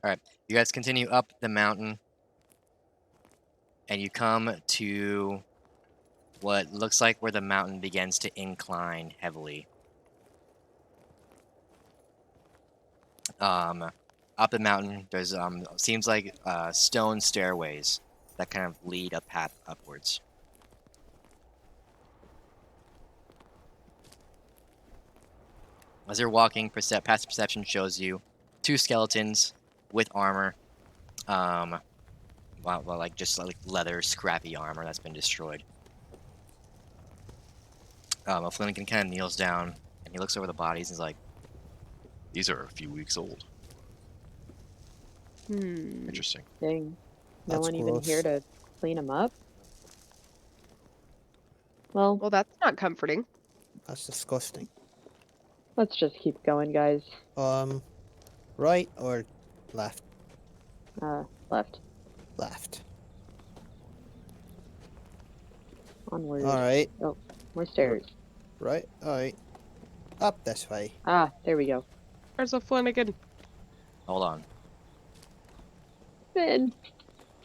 S2: You guys continue up the mountain, and you come to what looks like where the mountain begins to incline heavily. Up the mountain, there's seems like stone stairways that kind of lead a path upwards. As you're walking, past perception shows you 2 skeletons with armor, like just like leather, scrappy armor that's been destroyed. Flanagan kind of kneels down and he looks over the bodies and is like,
S5: These are a few weeks old. Interesting.
S1: Dang. No
S4: That's
S1: one even here
S4: gross.
S1: to clean them up? Well,
S3: Well, that's not comforting.
S4: That's disgusting.
S1: let's just keep going, guys.
S4: Right or left?
S1: Left.
S4: Left.
S1: Onward.
S4: Alright.
S1: Oh, more stairs.
S4: Right. Alright. Up this way.
S1: Ah, there we go.
S3: There's a Flanagan.
S2: hold on.
S1: Finn.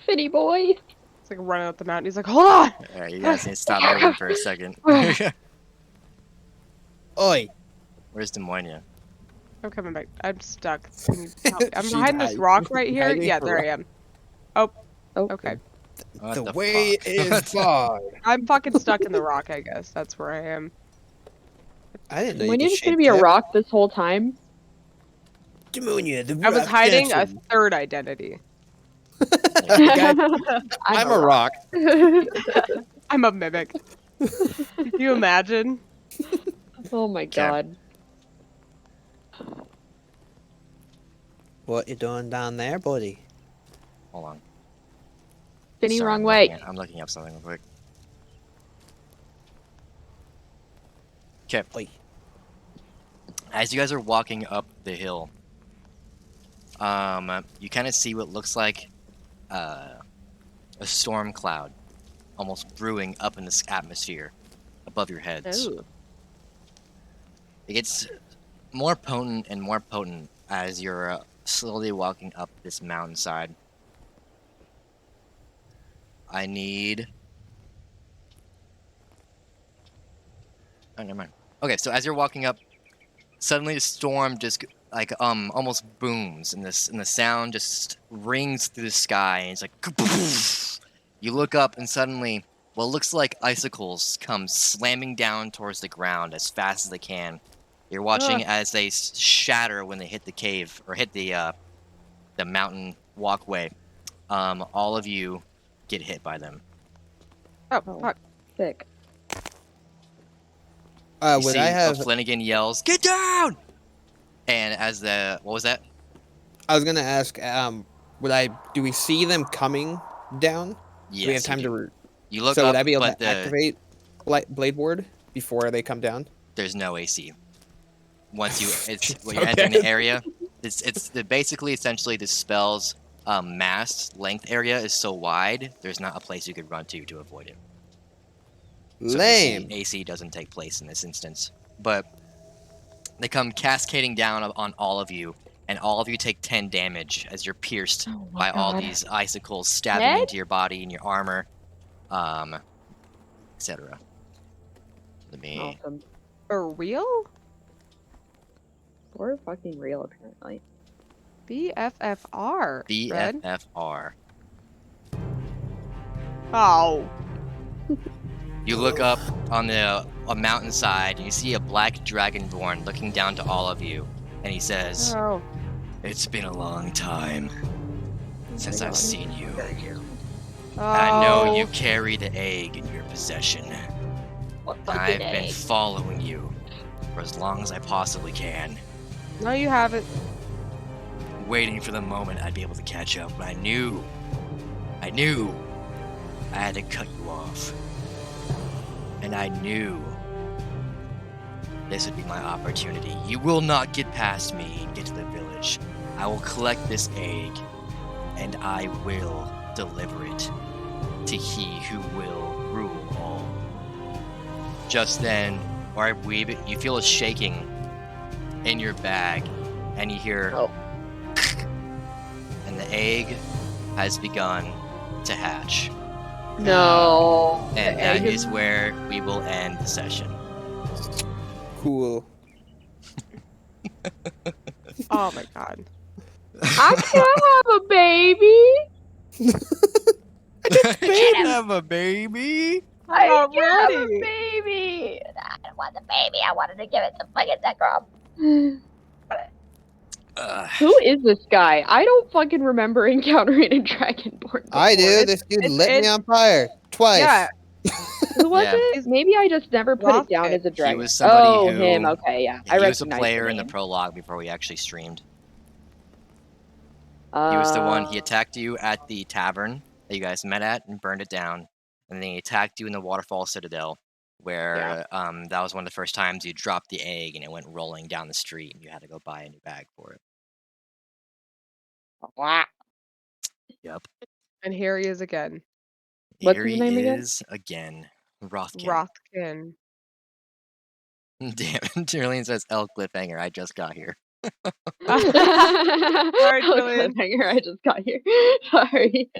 S1: Finny boy.
S3: It's like running up the mountain. He's like, hold on!
S2: Alright, you guys need to stop moving for a second.
S4: Oi!
S2: Where's Demonia?
S3: I'm coming back. I'm stuck. Can you help me? I'm
S4: She's
S3: behind this
S4: hiding-
S3: rock right here.
S4: hiding
S3: Yeah,
S4: her
S3: there I am. Oh,
S1: Oh,
S3: okay.
S2: What
S4: the
S2: the
S4: way
S2: fuck?
S4: is far.
S3: I'm fucking stuck in the rock, I guess. That's where I am.
S4: I didn't know you
S1: When you're
S4: could
S1: just gonna
S4: shape
S1: be a
S4: shift.
S1: rock this whole time?
S4: Demonia, the
S3: I was
S4: rock
S3: hiding a
S4: dancer.
S3: third identity.
S4: I'm a rock.
S3: I'm a mimic. Can you imagine?
S1: Oh my god.
S4: What you doing down there, buddy?
S2: Hold on.
S1: spinning
S2: Sorry,
S1: wrong way.
S2: I'm looking up something real quick. Okay.
S4: Oi.
S2: As you guys are walking up the hill, you kind of see what looks like a storm cloud almost brewing up in this atmosphere above your heads.
S3: Oh.
S2: It gets more potent and more potent as you're slowly walking up this mountainside. I need... Oh, never mind. Okay, so as you're walking up, suddenly the storm just like almost booms, and the sound just rings through the sky, and it's like you look up, and suddenly what looks like icicles come slamming down towards the ground as fast as they can. You're watching as they shatter when they hit the cave or hit the mountain walkway. All of you get hit by them.
S3: Oh,
S1: Oh.
S3: fuck.
S1: Sick.
S2: You
S4: Would
S2: see
S4: I have?
S2: Flanagan yells, "Get down!" And as the what was that?
S4: I was gonna ask. Would I? Do we see them coming down?
S2: Yes,
S4: Do we have time
S2: you do.
S4: to?
S2: You look
S4: So
S2: up,
S4: would I be able
S2: but
S4: to activate Blade Ward before they come down?
S2: there's no AC. Once you when you're
S4: Okay.
S2: entering the area, it's basically essentially the spell's mast length area is so wide. There's not a place you could run to avoid it. So
S4: Lame.
S2: AC doesn't take place in this instance, but they come cascading down on all of you, and all of you take 10 damage as you're pierced
S1: Oh my
S2: by all
S1: God.
S2: these icicles stabbing
S1: Dead?
S2: into your body and your armor, etc. Let me.
S1: Awesome.
S3: For real?
S1: We're fucking real, apparently.
S3: BFFR. Red?
S2: BFFR.
S3: Oh.
S2: You look up on a mountainside, and you see a black dragonborn looking down to all of you, and he says,
S3: Oh.
S2: "It's been a long time since I've seen you.
S3: Oh.
S2: I know you carry the egg in your possession.
S1: What
S2: I've
S1: fucking
S2: been
S1: egg?
S2: following you for as long as I possibly can,
S3: No, you haven't.
S2: waiting for the moment I'd be able to catch up, but I knew I had to cut you off. And I knew this would be my opportunity. You will not get past me and get to the village. I will collect this egg, and I will deliver it to he who will rule all." Just then, you feel a shaking in your bag, and you hear,
S1: Oh.
S2: and the egg has begun to hatch.
S1: No.
S2: And
S1: The
S2: that
S1: egg
S2: is where we will end the session.
S4: Cool.
S3: Oh my god.
S1: I can't have a baby.
S2: Can't have a baby.
S1: I
S3: Not
S1: can't have a
S3: ready.
S1: baby. I don't want the baby. I wanted to give it to fucking Necrom. Who is this guy? I don't fucking remember encountering a dragonborn before.
S4: I do. This dude lit me on fire twice.
S3: Yeah.
S1: Who was
S2: Yeah.
S1: it? Maybe I just never put it down
S3: Rocket.
S1: as a dragon.
S2: was somebody
S1: oh,
S2: who-
S1: him. Okay, yeah. I
S2: He was a
S1: recognize
S2: player
S1: the
S2: in the
S1: name.
S2: prologue before we actually streamed.
S1: Uh,
S2: He was the one. He attacked you at the tavern that you guys met at and burned it down, and then he attacked you in the Waterfall Citadel, where that was one of the first times you dropped the egg and it went rolling down the street, and you had to go buy a new bag for it. Yep.
S3: And here he is again.
S1: What's
S2: Here
S1: his
S2: he
S1: name again?
S2: is again. Rothkin.
S3: Rothkin.
S2: Damn it. Julian says L cliffhanger. I just got here.
S1: Sorry,
S3: Julian.
S1: cliffhanger. I just got here. Sorry.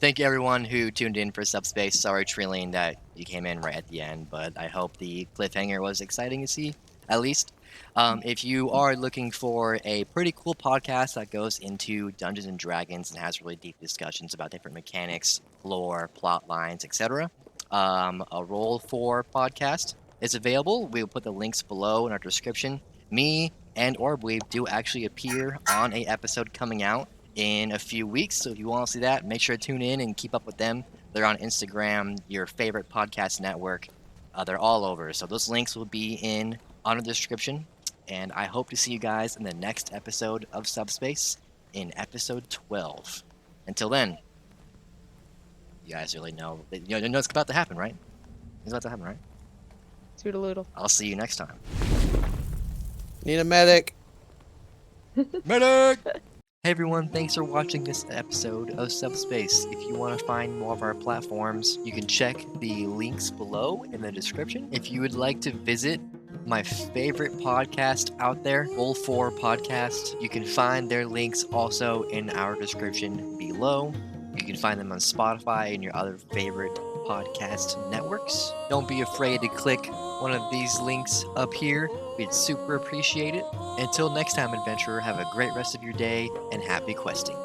S2: Thank you everyone who tuned in for Subspace. Sorry, Trillian, that you came in right at the end, but I hope the cliffhanger was exciting to see, at least. If you are looking for a pretty cool podcast that goes into Dungeons and Dragons and has really deep discussions about different mechanics, lore, plot lines, etc., a Roll 4 podcast is available. We'll put the links below in our description. Me and Orbweave do actually appear on a episode coming out in a few weeks, so if you want to see that, make sure to tune in and keep up with them. They're on Instagram, your favorite podcast network. They're all over, so those links will be on the description, and I hope to see you guys in the next episode of Subspace in episode 12. Until then, you guys really know it's about to happen, right? It's about to happen, right?
S3: Toodaloodle.
S2: I'll see you next time.
S4: Need a medic.
S2: Medic! Hey everyone, thanks for watching this episode of Subspace. If you want to find more of our platforms, you can check the links below in the description. If you would like to visit my favorite podcast out there, Roll 4 Podcast, you can find their links also in our description below. You can find them on Spotify and your other favorite podcast networks. Don't be afraid to click one of these links up here. We'd super appreciate it. Until next time, adventurer, have a great rest of your day and happy questing.